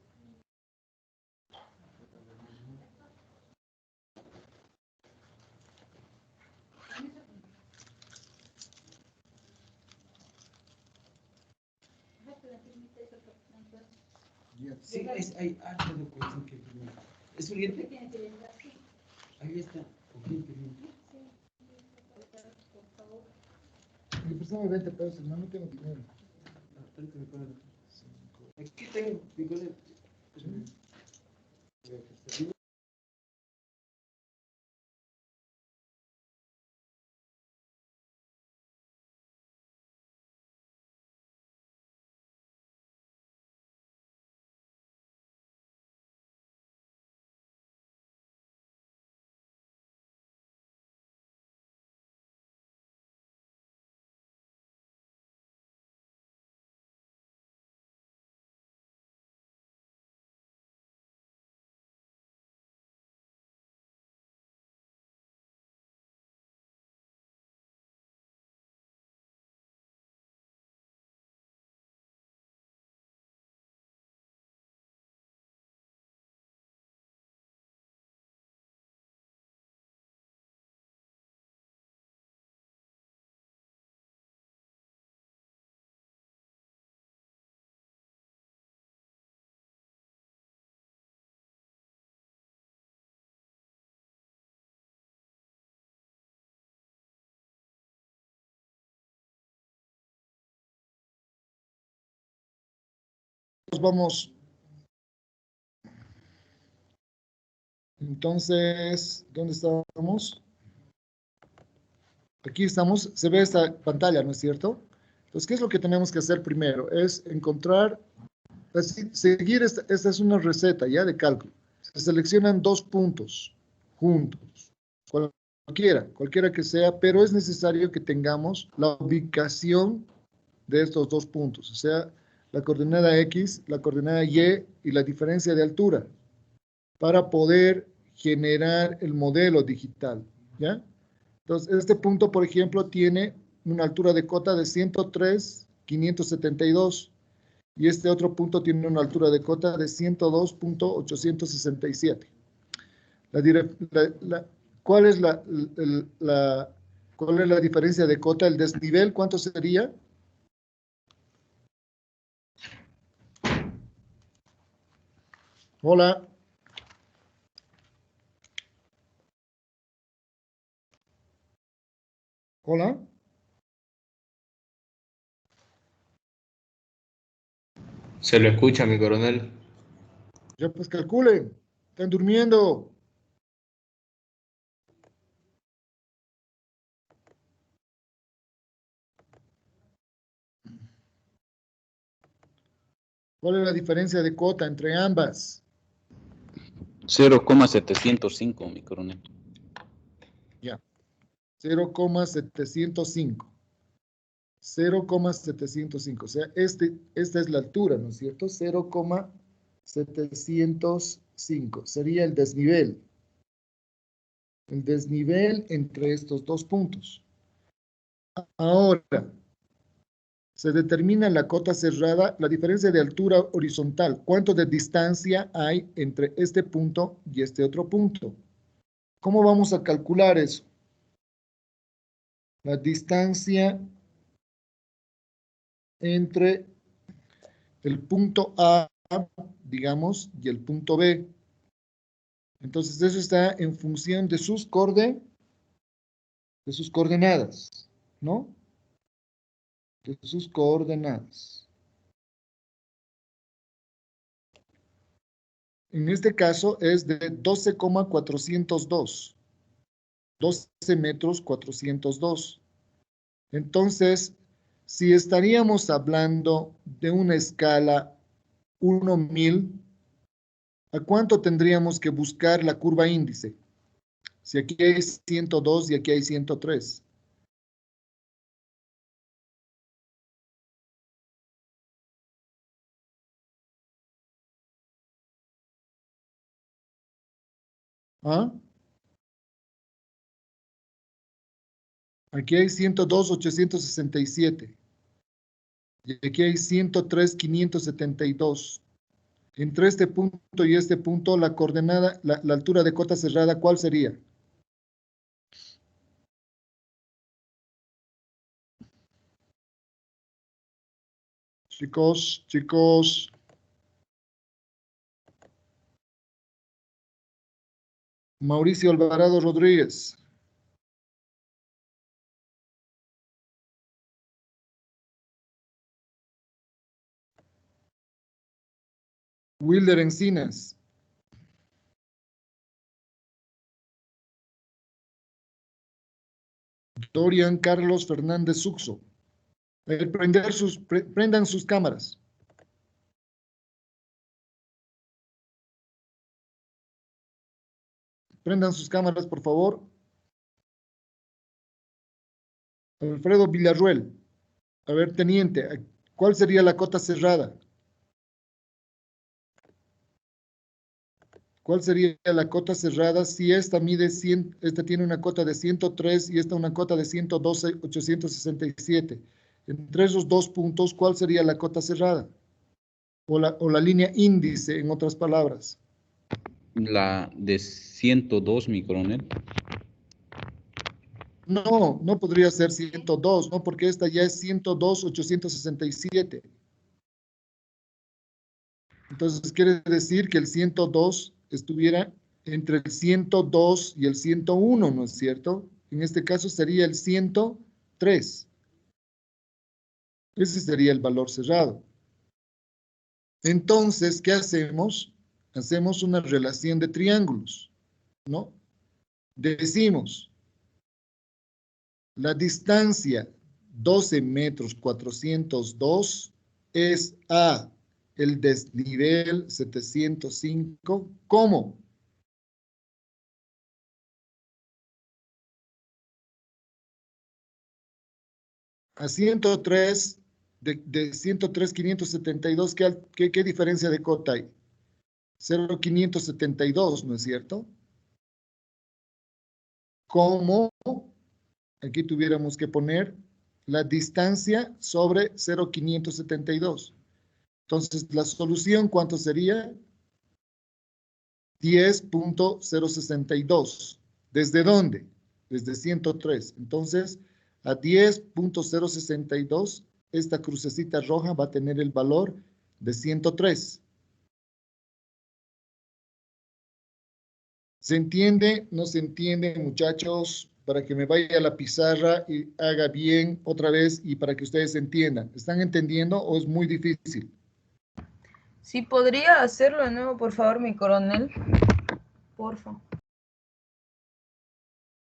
Speaker 12: Sí, hay harta documentación que imprimir. ¿Es urgente? Ahí está.
Speaker 1: Me prestame 20 pesos, hermano, no tengo dinero.
Speaker 12: Aquí tengo, Nicolás.
Speaker 1: Vamos. Entonces, ¿dónde estábamos? Aquí estamos, se ve esta pantalla, ¿no es cierto? Entonces, ¿qué es lo que tenemos que hacer primero? Es encontrar, seguir, esta es una receta ya de cálculo. Se seleccionan dos puntos juntos, cualquiera que sea, pero es necesario que tengamos la ubicación de estos dos puntos, o sea, la coordenada X, la coordenada Y y la diferencia de altura, para poder generar el modelo digital, ¿ya? Entonces, este punto, por ejemplo, tiene una altura de cota de 103,572 y este otro punto tiene una altura de cota de 102,867. ¿Cuál es la diferencia de cota? El desnivel, ¿cuánto sería? Hola. Hola.
Speaker 6: Se lo escucha, mi coronel.
Speaker 1: Ya pues calculen. Están durmiendo. ¿Cuál es la diferencia de cota entre ambas?
Speaker 2: 0,705, mi coronel.
Speaker 1: Ya. 0,705. 0,705. O sea, esta es la altura, ¿no es cierto? 0,705. Sería el desnivel. El desnivel entre estos dos puntos. Ahora, se determina la cota cerrada, la diferencia de altura horizontal. ¿Cuánto de distancia hay entre este punto y este otro punto? ¿Cómo vamos a calcular eso? La distancia entre el punto A, digamos, y el punto B. Entonces, eso está en función de sus coordenadas, ¿no? De sus coordenadas. En este caso es de 12,402. 12 metros 402. Entonces, si estaríamos hablando de una escala 1.000, ¿a cuánto tendríamos que buscar la curva índice? Si aquí hay 102 y aquí hay 103. ¿Ah? Aquí hay 102, 867. Y aquí hay 103, 572. Entre este punto y este punto, la coordenada, la altura de cota cerrada, ¿cuál sería? Chicos. Mauricio Alvarado Rodríguez. Wilder Encinas. Dorian Carlos Fernández Suxo. Prendan sus cámaras. Prendan sus cámaras, por favor. Alfredo Villarruel. A ver, teniente, ¿cuál sería la cota cerrada? ¿Cuál sería la cota cerrada si esta mide 100, esta tiene una cota de 103 y esta una cota de 112, 867? Entre esos dos puntos, ¿cuál sería la cota cerrada? O la línea índice, en otras palabras.
Speaker 2: La de 102, mi coronel.
Speaker 1: No podría ser 102, ¿no? Porque esta ya es 102, 867. Entonces quiere decir que el 102 estuviera entre el 102 y el 101, ¿no es cierto? En este caso sería el 103. Ese sería el valor cerrado. Entonces, ¿qué hacemos? Hacemos una relación de triángulos, ¿no? Decimos, la distancia 12 metros 402 es a el desnivel 705. ¿Cómo? A 103, de 103, 572, ¿qué diferencia de cota hay? 0,572, ¿no es cierto? ¿Cómo? Aquí tuviéramos que poner la distancia sobre 0,572. Entonces, la solución, ¿cuánto sería? 10.062. ¿Desde dónde? Desde 103. Entonces, a 10.062, esta crucecita roja va a tener el valor de 103. ¿Se entiende? ¿No se entiende, muchachos? Para que me vaya a la pizarra y haga bien otra vez y para que ustedes entiendan. ¿Están entendiendo o es muy difícil?
Speaker 4: Si podría hacerlo de nuevo, por favor, mi coronel. Porfa.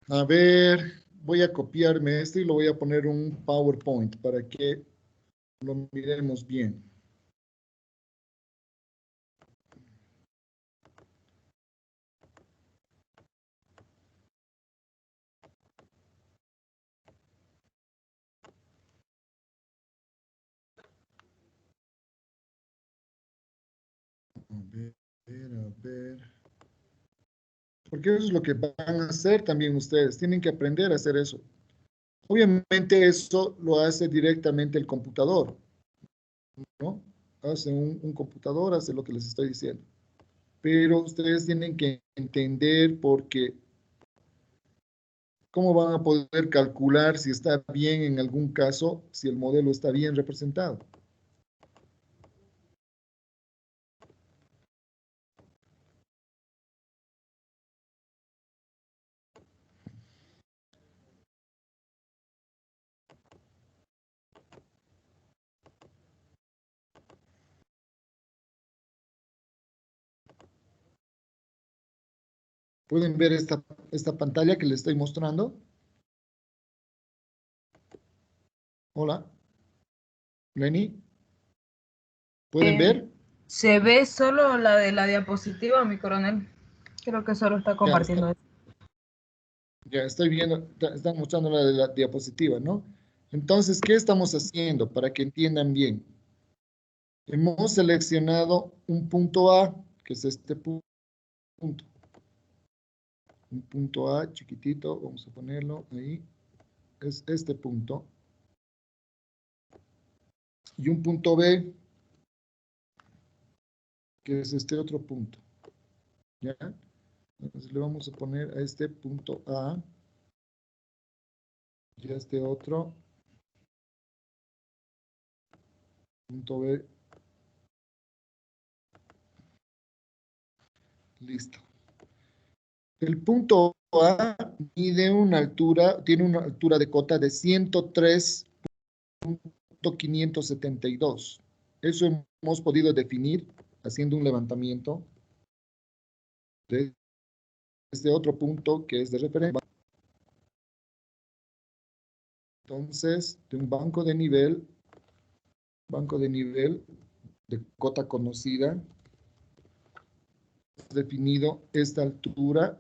Speaker 1: A ver, voy a copiarme esto y lo voy a poner un PowerPoint para que lo miremos bien. A ver. Porque eso es lo que van a hacer también ustedes. Tienen que aprender a hacer eso. Obviamente eso lo hace directamente el computador, ¿no? Hace un computador, hace lo que les estoy diciendo. Pero ustedes tienen que entender porque cómo van a poder calcular si está bien en algún caso, si el modelo está bien representado. ¿Pueden ver esta pantalla que les estoy mostrando? Hola. Lenny. ¿Pueden ver?
Speaker 4: Se ve solo la de la diapositiva, mi coronel. Creo que solo está compartiendo eso.
Speaker 1: Ya estoy viendo, están mostrando la de la diapositiva, ¿no? Entonces, ¿qué estamos haciendo para que entiendan bien? Hemos seleccionado un punto A, que es este punto. Un punto A chiquitito, vamos a ponerlo ahí. Es este punto. Y un punto B, que es este otro punto. ¿Ya? Entonces le vamos a poner a este punto A y a este otro punto B. Listo. El punto A mide una altura, tiene una altura de cota de 103.572. Eso hemos podido definir haciendo un levantamiento de este otro punto que es de referencia. Entonces, de un banco de nivel de cota conocida, definido esta altura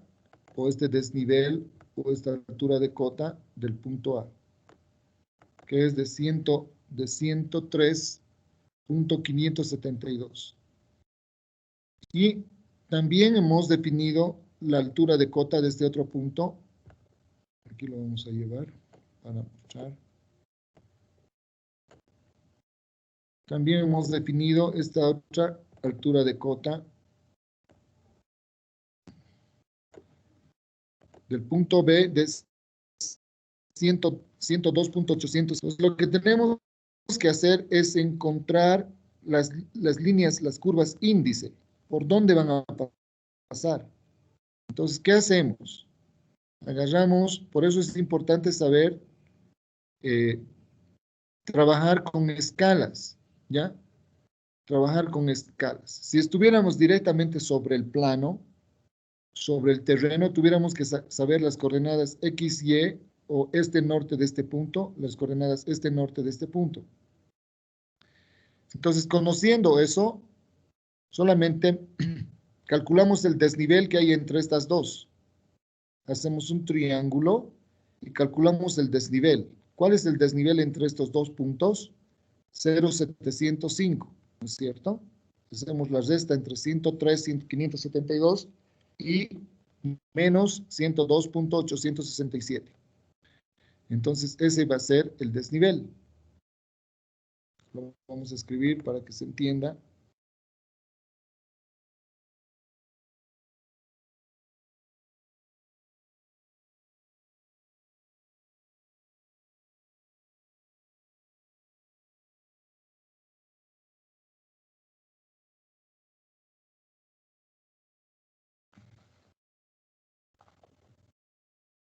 Speaker 1: o este desnivel o esta altura de cota del punto A, que es de 103.572. Y también hemos definido la altura de cota de este otro punto. Aquí lo vamos a llevar para mostrar. También hemos definido esta otra altura de cota del punto B de 102.800. Pues lo que tenemos que hacer es encontrar las líneas, las curvas índice, por dónde van a pasar. Entonces, ¿qué hacemos? Agarramos, por eso es importante saber trabajar con escalas, ¿ya? Trabajar con escalas. Si estuviéramos directamente sobre el plano, sobre el terreno, tuviéramos que saber las coordenadas X, Y, o este norte de este punto, las coordenadas este norte de este punto. Entonces, conociendo eso, solamente calculamos el desnivel que hay entre estas dos. Hacemos un triángulo y calculamos el desnivel. ¿Cuál es el desnivel entre estos dos puntos? 0,705, ¿no es cierto? Hacemos la resta entre 103.572 y menos 102.867. Entonces, ese va a ser el desnivel. Lo vamos a escribir para que se entienda.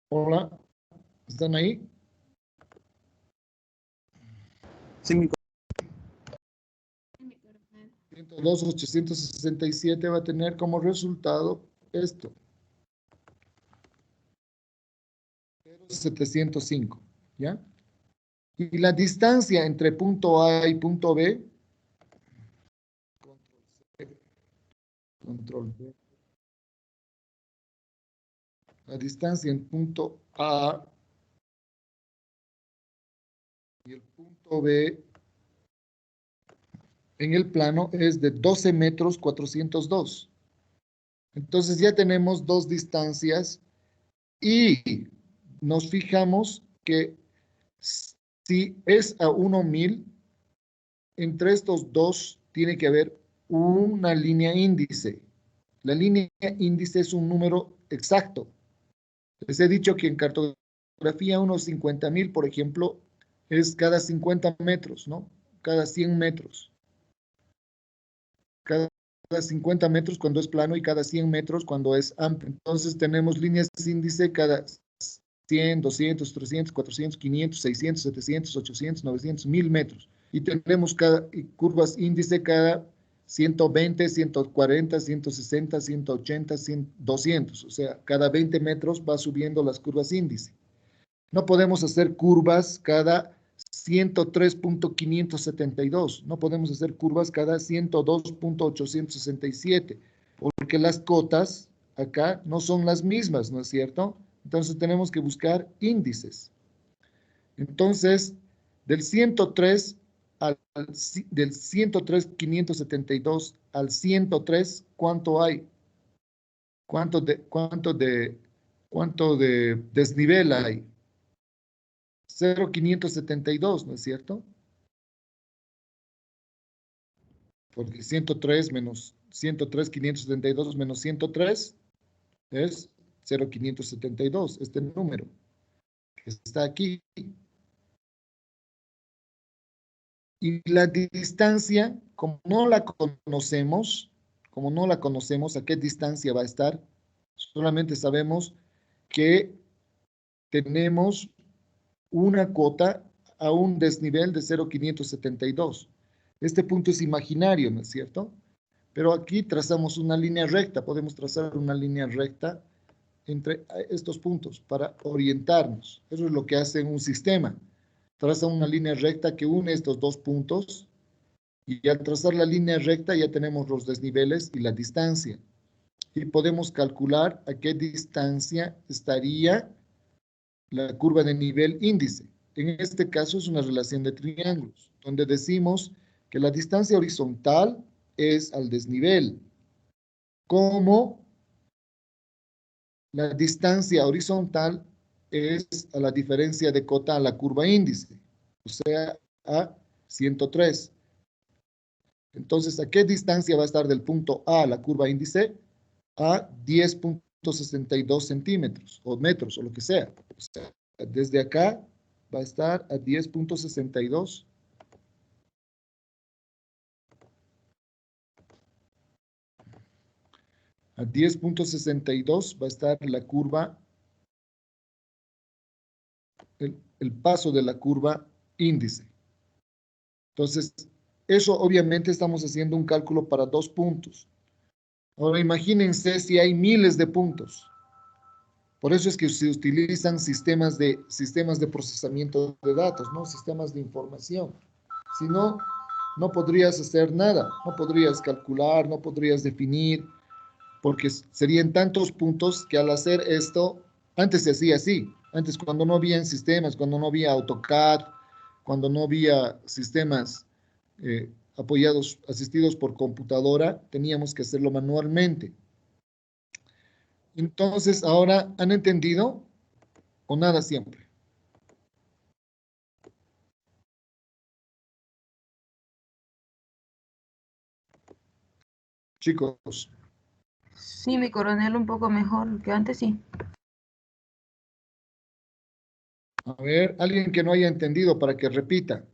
Speaker 1: Hola, ¿están ahí?
Speaker 8: Sí, mi
Speaker 1: 102.867 va a tener como resultado esto. 705, ¿ya? Y la distancia entre punto A y punto B, control B, la distancia en punto A y el punto B en el plano es de 12 metros 402. Entonces ya tenemos dos distancias y nos fijamos que si es a 1.000, entre estos dos tiene que haber una línea índice. La línea índice es un número exacto. Les he dicho que en cartografía unos 50.000, por ejemplo, es cada 50 metros, ¿no? Cada 100 metros. Cada 50 metros cuando es plano y cada 100 metros cuando es amplio. Entonces tenemos líneas índice cada 100, 200, 300, 400, 500, 600, 700, 800, 900, 1000 metros. Y tenemos curvas índice cada 120, 140, 160, 180, 100, 200. O sea, cada 20 metros va subiendo las curvas índice. No podemos hacer curvas cada 103.572. No podemos hacer curvas cada 102.867, porque las cotas acá no son las mismas, ¿no es cierto? Entonces tenemos que buscar índices. Entonces, del 103 del 103.572 al 103, ¿cuánto hay? ¿Cuánto de desnivel hay? 0.572, ¿no es cierto? Porque 103 menos 103.572 menos 103 es 0.572, este número que está aquí. Y la distancia, como no la conocemos, ¿a qué distancia va a estar? Solamente sabemos que tenemos una cota a un desnivel de 0.572. Este punto es imaginario, ¿no es cierto? Pero aquí trazamos una línea recta, podemos trazar una línea recta entre estos puntos para orientarnos. Eso es lo que hace un sistema. Traza una línea recta que une estos dos puntos y al trazar la línea recta ya tenemos los desniveles y la distancia. Y podemos calcular a qué distancia estaría la curva de nivel índice. En este caso es una relación de triángulos, donde decimos que la distancia horizontal es al desnivel, como la distancia horizontal es a la diferencia de cota a la curva índice, o sea, a 103. Entonces, ¿a qué distancia va a estar del punto A a la curva índice? A 10.62 centímetros, o metros, o lo que sea. O sea, desde acá va a estar a 10.62. A 10.62 va a estar la curva, el paso de la curva índice. Entonces, eso obviamente estamos haciendo un cálculo para 2 puntos. Ahora imagínense si hay miles de puntos. Por eso es que se utilizan sistemas de procesamiento de datos, ¿no? Sistemas de información. Si no, no podrías hacer nada, no podrías calcular, no podrías definir, porque serían tantos puntos que al hacer esto, antes se hacía así. Antes, cuando no había sistemas, cuando no había AutoCAD, cuando no había sistemas asistidos por computadora, teníamos que hacerlo manualmente. Entonces, ahora, ¿han entendido? ¿O nada siempre? Chicos.
Speaker 4: Sí, mi coronel, un poco mejor que antes, sí.
Speaker 1: A ver, alguien que no haya entendido para que repita.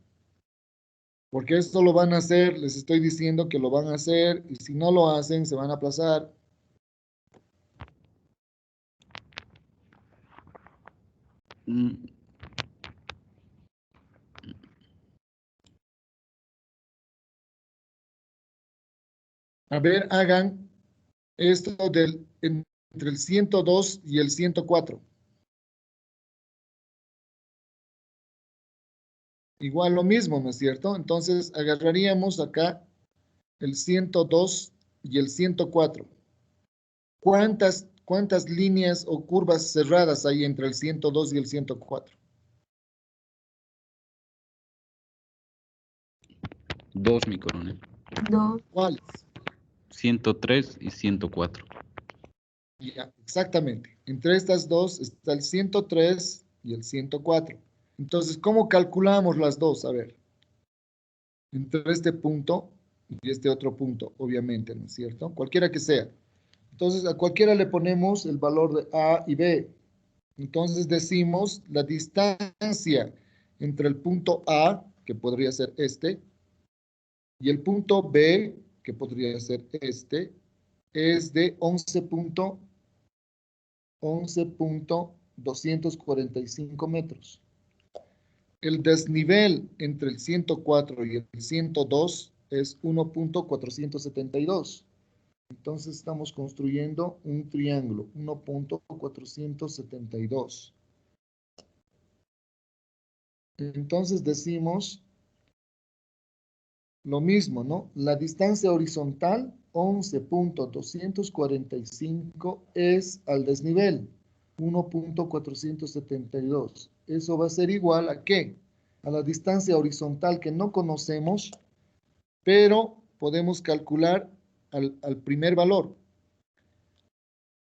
Speaker 1: Porque esto lo van a hacer, les estoy diciendo que lo van a hacer, y si no lo hacen, se van a aplazar.
Speaker 2: Mm,
Speaker 1: A ver, hagan esto entre el 102 y el 104. Igual lo mismo, ¿no es cierto? Entonces agarraríamos acá el 102 y el 104. ¿Cuántas líneas o curvas cerradas hay entre el 102 y el 104?
Speaker 2: 2, mi coronel.
Speaker 4: 2.
Speaker 1: ¿Cuáles?
Speaker 2: 103 y 104.
Speaker 1: Ya, exactamente. Entre estas dos está el 103 y el 104. Entonces, ¿cómo calculamos las dos? A ver, entre este punto y este otro punto, obviamente, ¿no es cierto? Cualquiera que sea. Entonces, a cualquiera le ponemos el valor de A y B. Entonces, decimos la distancia entre el punto A, que podría ser este, y el punto B, que podría ser este, es de 11.245 metros. El desnivel entre el 104 y el 102 es 1.472. Entonces estamos construyendo un triángulo, 1.472. Entonces decimos lo mismo, ¿no? La distancia horizontal, 11.245 es al desnivel, 1.472. Eso va a ser igual a ¿qué? A la distancia horizontal que no conocemos, pero podemos calcular al primer valor.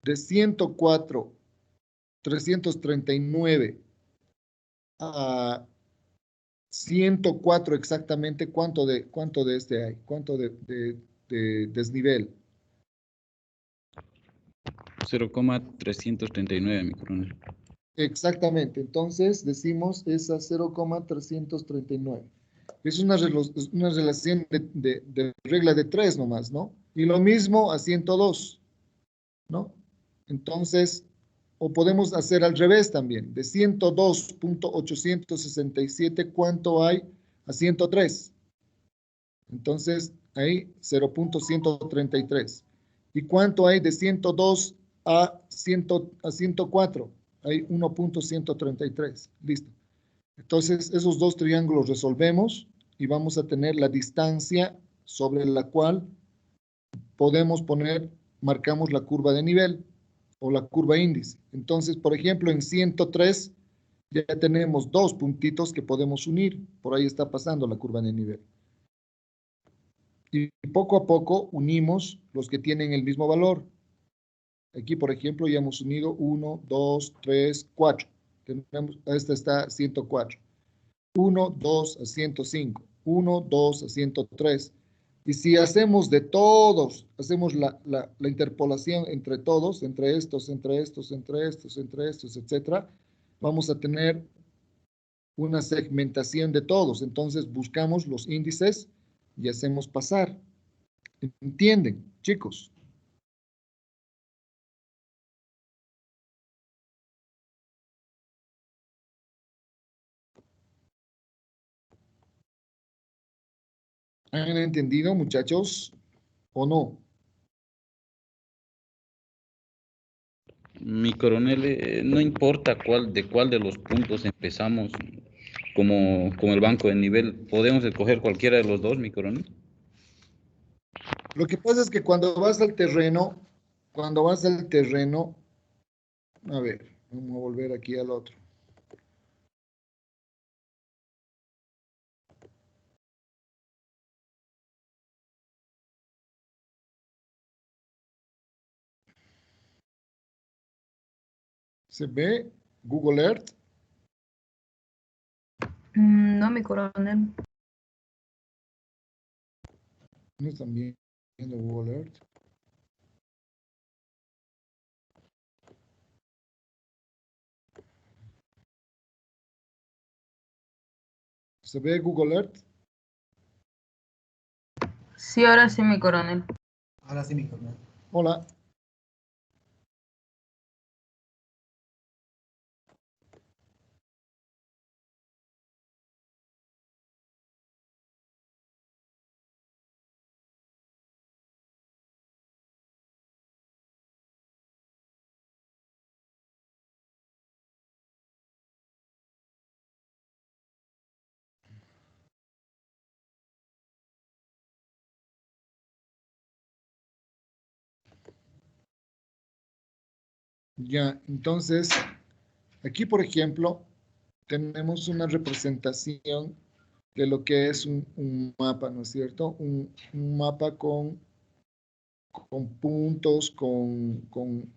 Speaker 1: De 104, 339 a 104 exactamente, ¿cuánto de este hay? ¿Cuánto de desnivel?
Speaker 2: 0,339, mi coronel.
Speaker 1: Exactamente, entonces decimos esa 0,339. Es una relación de regla de 3 nomás, ¿no? Y lo mismo a 102, ¿no? Entonces, o podemos hacer al revés también. De 102.867, ¿cuánto hay a 103? Entonces, ahí 0.133. ¿Y cuánto hay de 102 a 104? Hay 1.133. Listo. Entonces, esos dos triángulos resolvemos y vamos a tener la distancia sobre la cual podemos marcamos la curva de nivel o la curva índice. Entonces, por ejemplo, en 103 ya tenemos dos puntitos que podemos unir. Por ahí está pasando la curva de nivel. Y poco a poco unimos los que tienen el mismo valor. Aquí, por ejemplo, ya hemos unido 1, 2, 3, 4. Esta está 104. 1, 2 a 105. 1, 2 a 103. Y si hacemos de todos, hacemos la interpolación entre todos, entre estos, etc., vamos a tener una segmentación de todos. Entonces buscamos los índices y hacemos pasar. ¿Entienden, chicos? ¿Han entendido, muchachos, o no?
Speaker 2: Mi coronel, no importa de cuál de los puntos empezamos, como el banco de nivel, podemos escoger cualquiera de los dos, mi coronel.
Speaker 1: Lo que pasa es que cuando vas al terreno, a ver, vamos a volver aquí al otro. ¿Se ve Google Earth?
Speaker 4: No, mi coronel.
Speaker 1: ¿No están viendo Google Earth? ¿Se ve Google Earth?
Speaker 4: Sí, ahora sí, mi coronel.
Speaker 12: Ahora sí, mi coronel.
Speaker 1: Hola. Ya, entonces, aquí, por ejemplo, tenemos una representación de lo que es un mapa, ¿no es cierto? Un mapa con puntos, con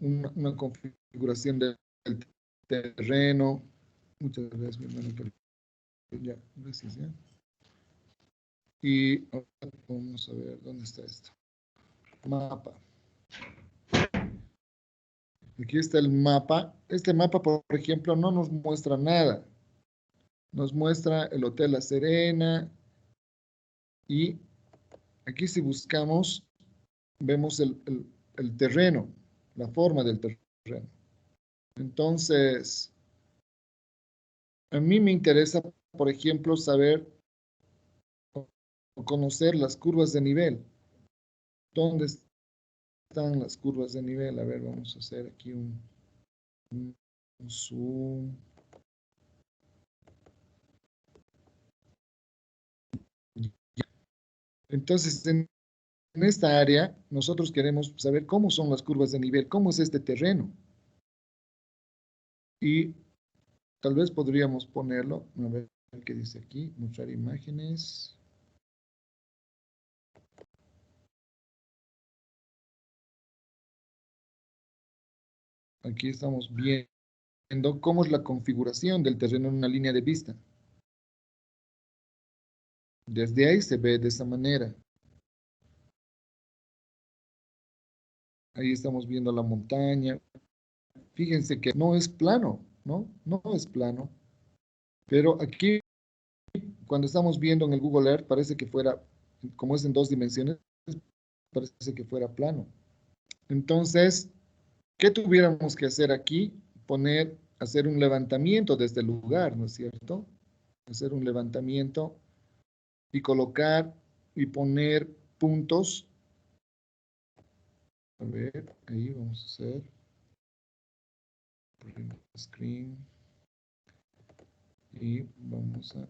Speaker 1: una configuración del terreno. Muchas gracias, mi hermano. Ya, gracias, ya. Y ahora vamos a ver dónde está esto. Mapa. Aquí está el mapa. Este mapa, por ejemplo, no nos muestra nada. Nos muestra el Hotel La Serena. Y aquí si buscamos, vemos el terreno, la forma del terreno. Entonces, a mí me interesa, por ejemplo, saber o conocer las curvas de nivel. ¿Dónde están las curvas de nivel? A ver, vamos a hacer aquí un zoom. Entonces, en esta área, nosotros queremos saber cómo son las curvas de nivel, cómo es este terreno. Y tal vez podríamos ponerlo, a ver qué dice aquí, mostrar imágenes. Aquí estamos viendo cómo es la configuración del terreno en una línea de vista. Desde ahí se ve de esa manera. Ahí estamos viendo la montaña. Fíjense que no es plano, ¿no? No es plano. Pero aquí, cuando estamos viendo en el Google Earth, parece que fuera, como es en 2 dimensiones, parece que fuera plano. Entonces, ¿qué tuviéramos que hacer aquí? Hacer un levantamiento de este lugar, ¿no es cierto? Hacer un levantamiento y colocar y poner puntos. A ver, ahí vamos a hacer. Screen. Y vamos a...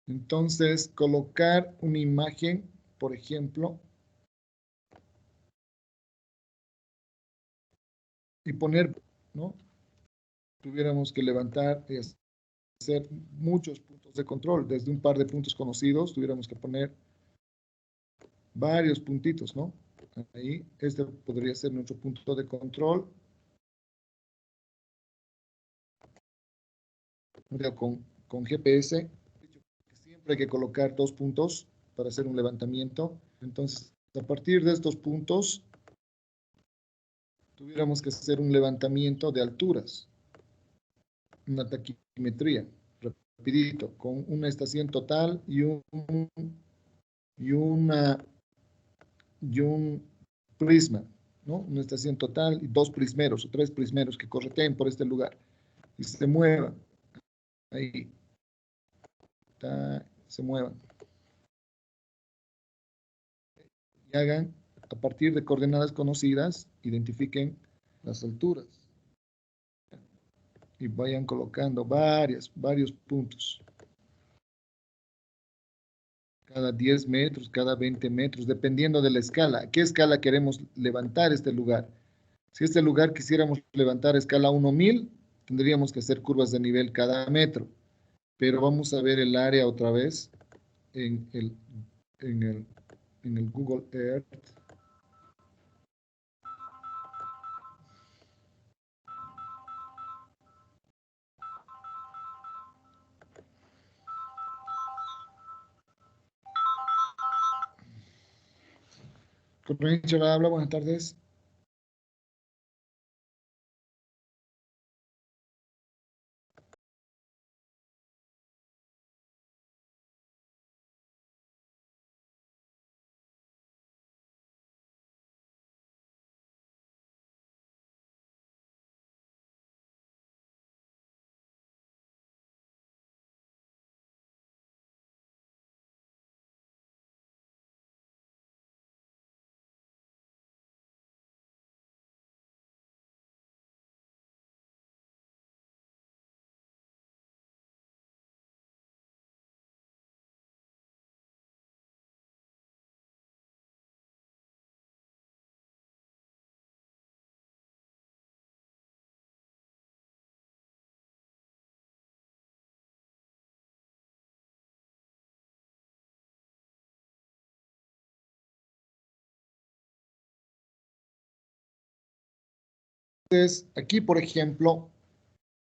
Speaker 1: Entonces, colocar una imagen, por ejemplo, y poner, ¿no? Tuviéramos que levantar y hacer muchos puntos de control. Desde un par de puntos conocidos, tuviéramos que poner varios puntitos, ¿no? Ahí, este podría ser nuestro punto de control. Con GPS, siempre hay que colocar 2 puntos para hacer un levantamiento. Entonces, a partir de estos puntos, tuviéramos que hacer un levantamiento de alturas, una taquimetría, rapidito, con una estación total y un prisma, ¿no? Una estación total y 2 prismeros o 3 prismeros que correteen por este lugar y se muevan. Ahí, se muevan. Y hagan, a partir de coordenadas conocidas, identifiquen las alturas. Y vayan colocando varios puntos. Cada 10 metros, cada 20 metros, dependiendo de la escala. ¿A qué escala queremos levantar este lugar? Si este lugar quisiéramos levantar a escala 1000, tendríamos que hacer curvas de nivel cada metro. Pero vamos a ver el área otra vez en el Google Earth. Correcto, habla, buenas tardes. Entonces, aquí, por ejemplo,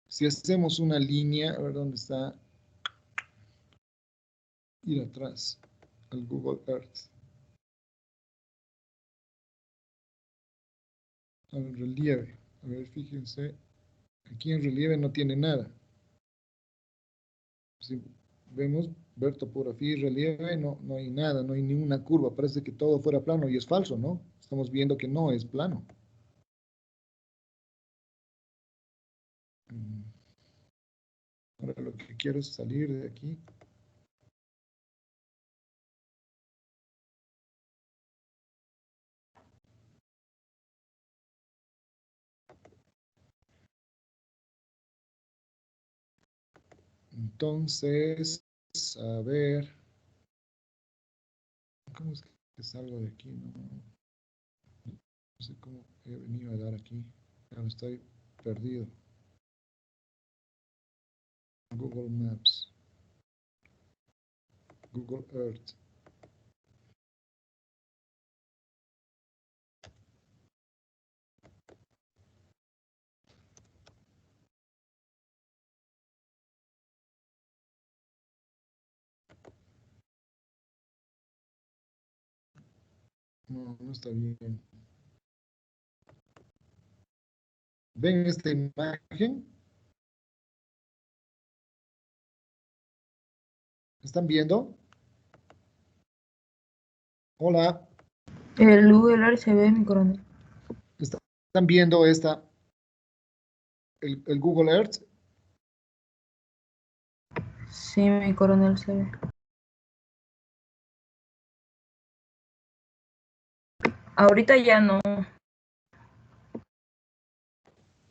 Speaker 1: si hacemos una línea, a ver dónde está, ir atrás, al Google Earth, al relieve. A ver, fíjense, aquí en relieve no tiene nada. Si vemos ver topografía y relieve, no hay nada, no hay ninguna curva. Parece que todo fuera plano y es falso, ¿no? Estamos viendo que no es plano. Ahora lo que quiero es salir de aquí. Entonces, a ver, ¿cómo es que salgo de aquí? No sé cómo he venido a dar aquí. Ya me estoy perdido. Google Maps, Google Earth. No, no está bien. ¿Ven esta imagen? ¿Están viendo? Hola.
Speaker 4: El Google Earth se ve, mi coronel.
Speaker 1: ¿Están viendo esta, el Google Earth?
Speaker 4: Sí, mi coronel se ve. Ahorita ya no.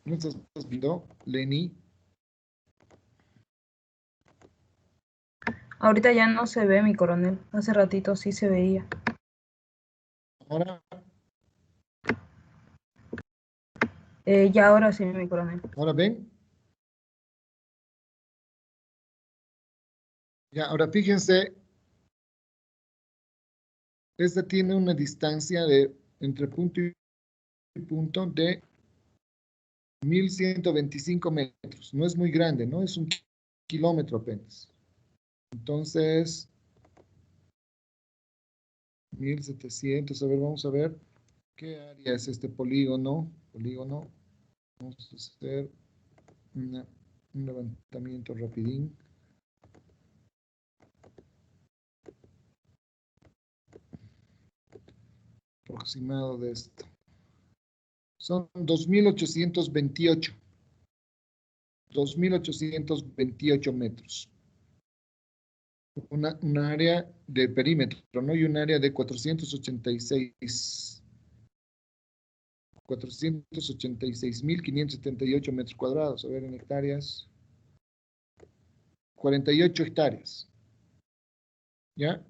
Speaker 1: ¿No estás viendo, Lenny?
Speaker 4: Ahorita ya no se ve, mi coronel. Hace ratito sí se veía.
Speaker 1: Ahora.
Speaker 4: Ya ahora sí, mi coronel.
Speaker 1: Ahora ven. Ya, ahora fíjense. Esta tiene una distancia de entre punto y punto de 1125 metros. No es muy grande, ¿no? Es un kilómetro apenas. Entonces, 1700. A ver, vamos a ver qué área es este polígono. Vamos a hacer un levantamiento rapidín. Aproximado de esto. Son 2828. 2828 metros. Una área de perímetro, ¿no? Y un área de 486.578 metros cuadrados. A ver, en hectáreas. 48 hectáreas. ¿Ya?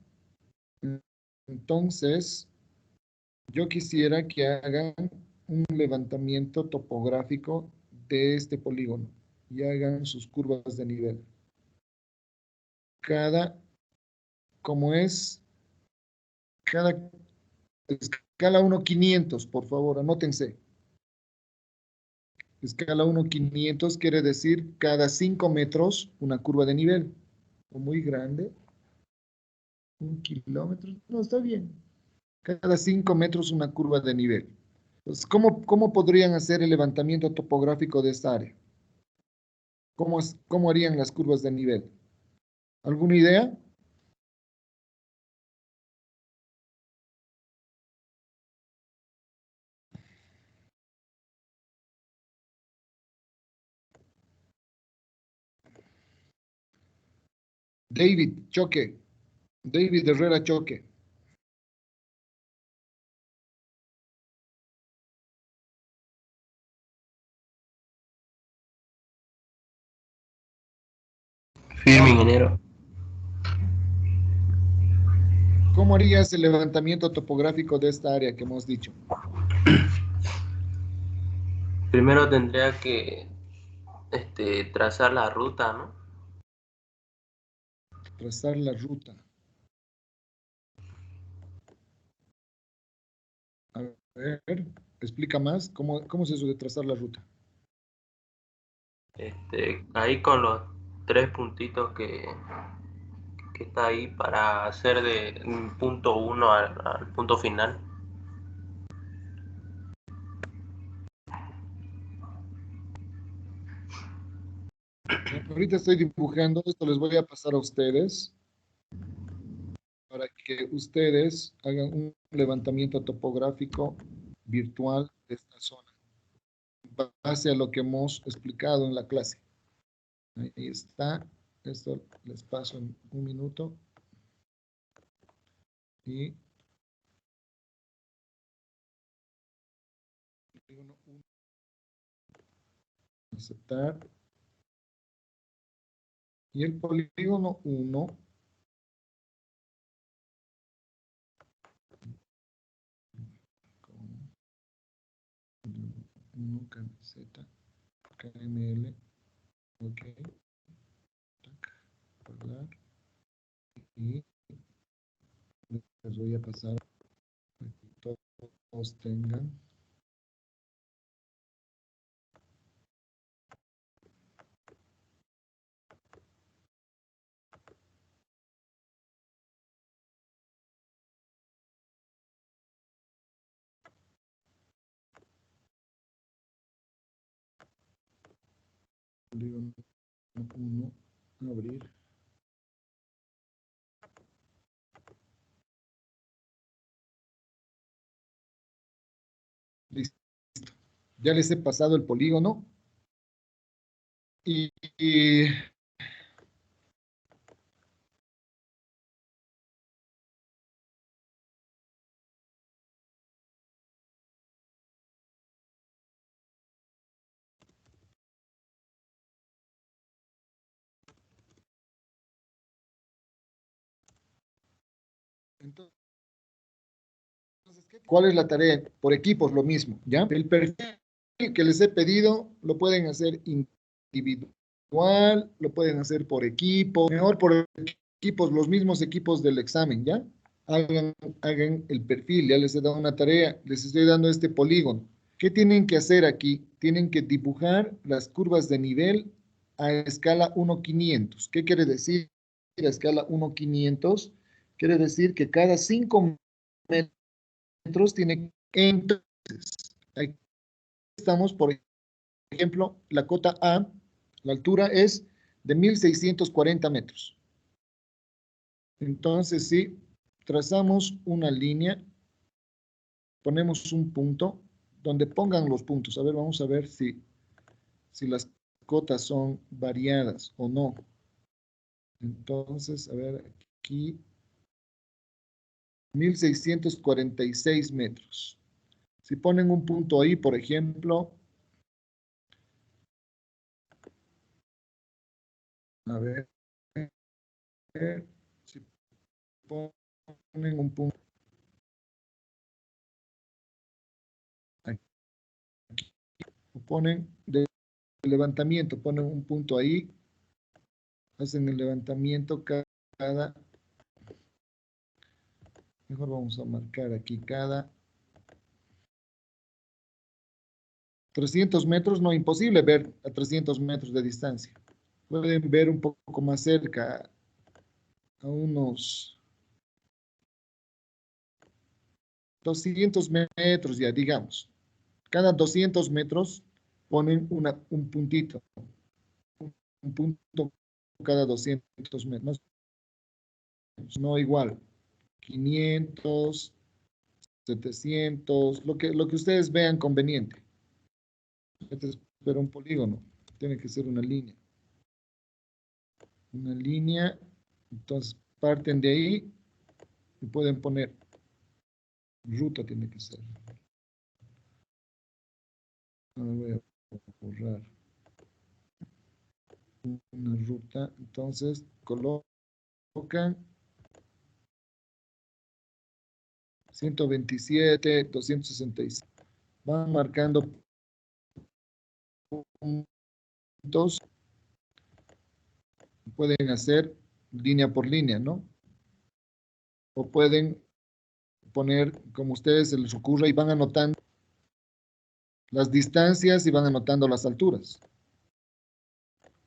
Speaker 1: Entonces, yo quisiera que hagan un levantamiento topográfico de este polígono y hagan sus curvas de nivel. Como es, cada escala 1:500, por favor, anótense. Escala 1:500 quiere decir cada 5 metros una curva de nivel. O muy grande. 1 kilómetro. No, está bien. Cada 5 metros una curva de nivel. Entonces, ¿cómo podrían hacer el levantamiento topográfico de esta área? ¿Cómo harían las curvas de nivel? ¿Alguna idea? David, Choque. David Herrera, Choque.
Speaker 6: Firme, ingeniero.
Speaker 1: ¿Cómo harías el levantamiento topográfico de esta área que hemos dicho?
Speaker 6: Primero tendría que trazar la ruta, ¿no?
Speaker 1: Trazar la ruta. A ver. Explica más, ¿cómo es eso de trazar la ruta?
Speaker 6: Ahí con los 3 puntitos que está ahí para hacer de un punto 1 al punto final.
Speaker 1: Ahorita estoy dibujando, esto les voy a pasar a ustedes para que ustedes hagan un levantamiento topográfico virtual de esta zona, base a lo que hemos explicado en la clase. Ahí está, esto les paso en un minuto. Y aceptar. Y el polígono 1 1 camiseta KML, ok, guardar, y les voy a pasar para que todos tengan. Polígono 1, abrir. Listo. Ya les he pasado el polígono. Y entonces, ¿cuál es la tarea? Por equipos, lo mismo, ¿ya? El perfil que les he pedido lo pueden hacer individual, lo pueden hacer por equipo, mejor por equipos, los mismos equipos del examen, ¿ya? Hagan el perfil, ya les he dado una tarea, les estoy dando este polígono. ¿Qué tienen que hacer aquí? Tienen que dibujar las curvas de nivel a escala 1:500. ¿Qué quiere decir a escala 1:500? Quiere decir que cada 5 metros tiene. Entonces, aquí estamos, por ejemplo, la cota A, la altura es de 1640 metros. Entonces, si trazamos una línea, ponemos un punto, donde pongan los puntos. A ver, vamos a ver si las cotas son variadas o no. Entonces, a ver, aquí, 1646 metros. Si ponen un punto ahí, por ejemplo, a ver, si ponen un punto aquí, o ponen de levantamiento, ponen un punto ahí, hacen el levantamiento cada, mejor vamos a marcar aquí cada 300 metros, no, imposible ver a 300 metros de distancia. Pueden ver un poco más cerca, a unos 200 metros ya, digamos. Cada 200 metros ponen un puntito, un punto cada 200 metros. No igual, 500, 700, lo que ustedes vean conveniente. Este es pero un polígono, tiene que ser una línea. Una línea, entonces parten de ahí y pueden poner ruta, tiene que ser. Ahora voy a borrar una ruta, entonces colocan 127, 265. Van marcando puntos. Pueden hacer línea por línea, ¿no? O pueden poner como ustedes se les ocurra y van anotando las distancias y van anotando las alturas.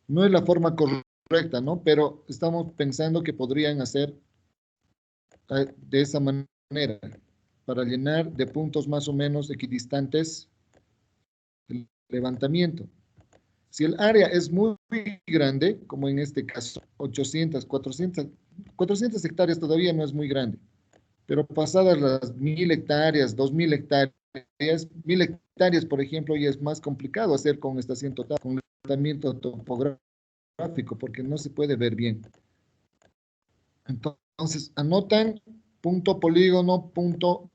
Speaker 1: No es la forma correcta, ¿no? Pero estamos pensando que podrían hacer de esa manera, para llenar de puntos más o menos equidistantes el levantamiento. Si el área es muy grande, como en este caso, 800, 400 hectáreas todavía no es muy grande, pero pasadas las 1000 hectáreas, 2000 hectáreas, 1000 hectáreas, por ejemplo, ya es más complicado hacer con estación total, con levantamiento topográfico, porque no se puede ver bien. Entonces, anotan punto polígono, punto,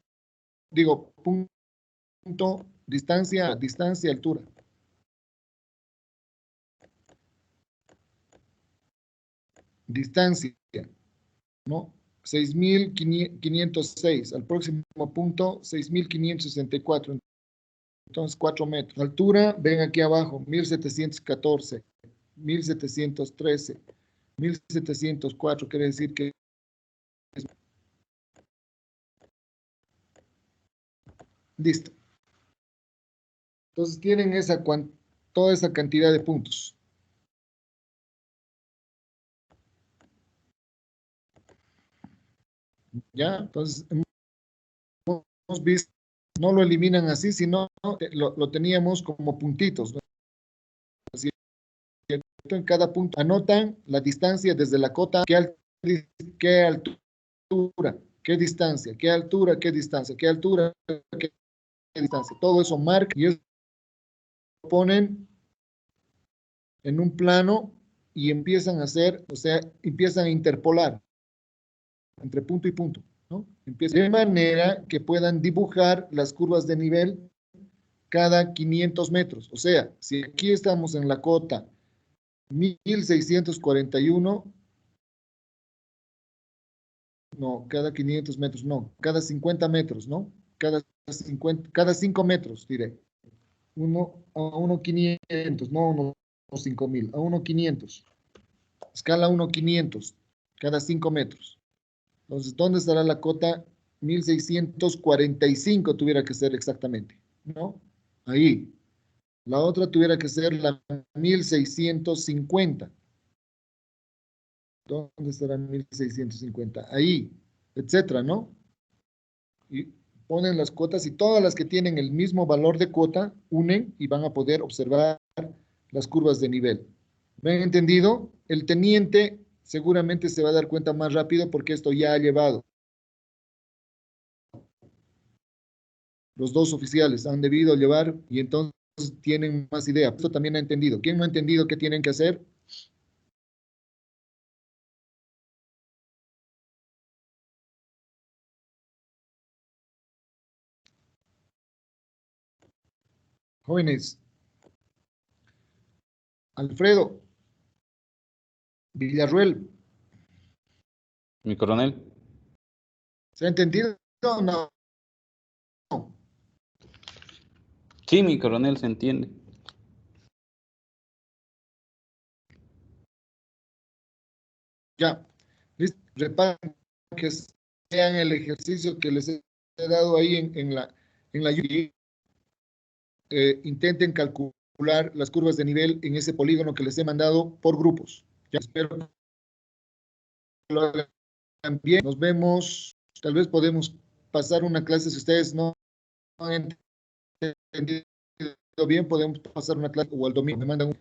Speaker 1: distancia, altura. Distancia, ¿no? 6.506. Al próximo punto, 6.564. Entonces, 4 metros. Altura, ven aquí abajo, 1.714, 1.713, 1.704. Quiere decir que es... Listo. Entonces, tienen toda esa cantidad de puntos. ¿Ya? Entonces, hemos visto, no lo eliminan así, sino lo teníamos como puntitos, ¿no? Así, en cada punto anotan la distancia desde la cota, qué altura, qué distancia, qué altura, qué distancia, qué altura, qué distancia. Todo eso marca y eso lo ponen en un plano y empiezan a hacer, o sea, empiezan a interpolar entre punto y punto, ¿no? De manera que puedan dibujar las curvas de nivel cada 500 metros. O sea, si aquí estamos en la cota 1641, no, cada 500 metros, no, cada 50 metros, ¿no? Cada 5 metros, diré. A 1.500, no a 1.5000, a 1.500. Escala 1.500, cada 5 metros. Entonces, ¿dónde estará la cota? 1645 tuviera que ser exactamente, ¿no? Ahí. La otra tuviera que ser la 1650. ¿Dónde estará 1650? Ahí, etcétera, ¿no? Y ponen las cuotas y todas las que tienen el mismo valor de cuota unen y van a poder observar las curvas de nivel. ¿Me han entendido? El teniente seguramente se va a dar cuenta más rápido porque esto ya ha llevado. Los dos oficiales han debido llevar y entonces tienen más idea. Esto también ha entendido. ¿Quién no ha entendido qué tienen que hacer? Jóvenes, Alfredo, Villarruel,
Speaker 2: Mi coronel.
Speaker 1: ¿se ha entendido o no?
Speaker 2: Sí, mi coronel, se entiende.
Speaker 1: Ya, listo. Reparen que sean el ejercicio que les he dado ahí en la lluvia. Intenten calcular las curvas de nivel en ese polígono que les he mandado por grupos. Ya espero que lo hagan bien. Nos vemos. Tal vez podemos pasar una clase si ustedes no han entendido bien, podemos pasar una clase o el domingo. Me mandan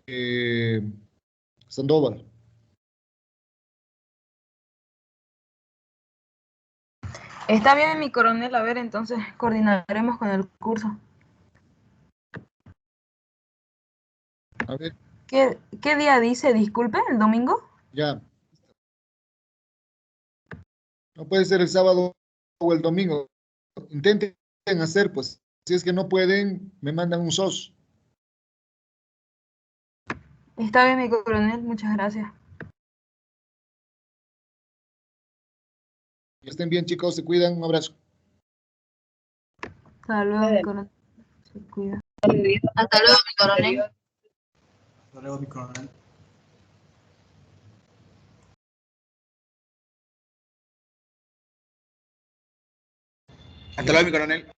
Speaker 1: Sandoval.
Speaker 4: Está bien, mi coronel. A ver, entonces coordinaremos con el curso.
Speaker 1: A ver,
Speaker 4: ¿Qué día dice? Disculpe, ¿el domingo?
Speaker 1: ya. No puede ser el sábado o el domingo. Intenten hacer, pues. Si es que no pueden, me mandan un SOS.
Speaker 4: Está bien, mi coronel. Muchas gracias.
Speaker 1: Que estén bien, chicos. Se cuidan. Un abrazo.
Speaker 4: Hasta luego, mi coronel. Se cuida.
Speaker 7: Hasta luego, mi coronel.
Speaker 12: Hasta luego, mi coronel.
Speaker 3: Hasta luego, mi coronel.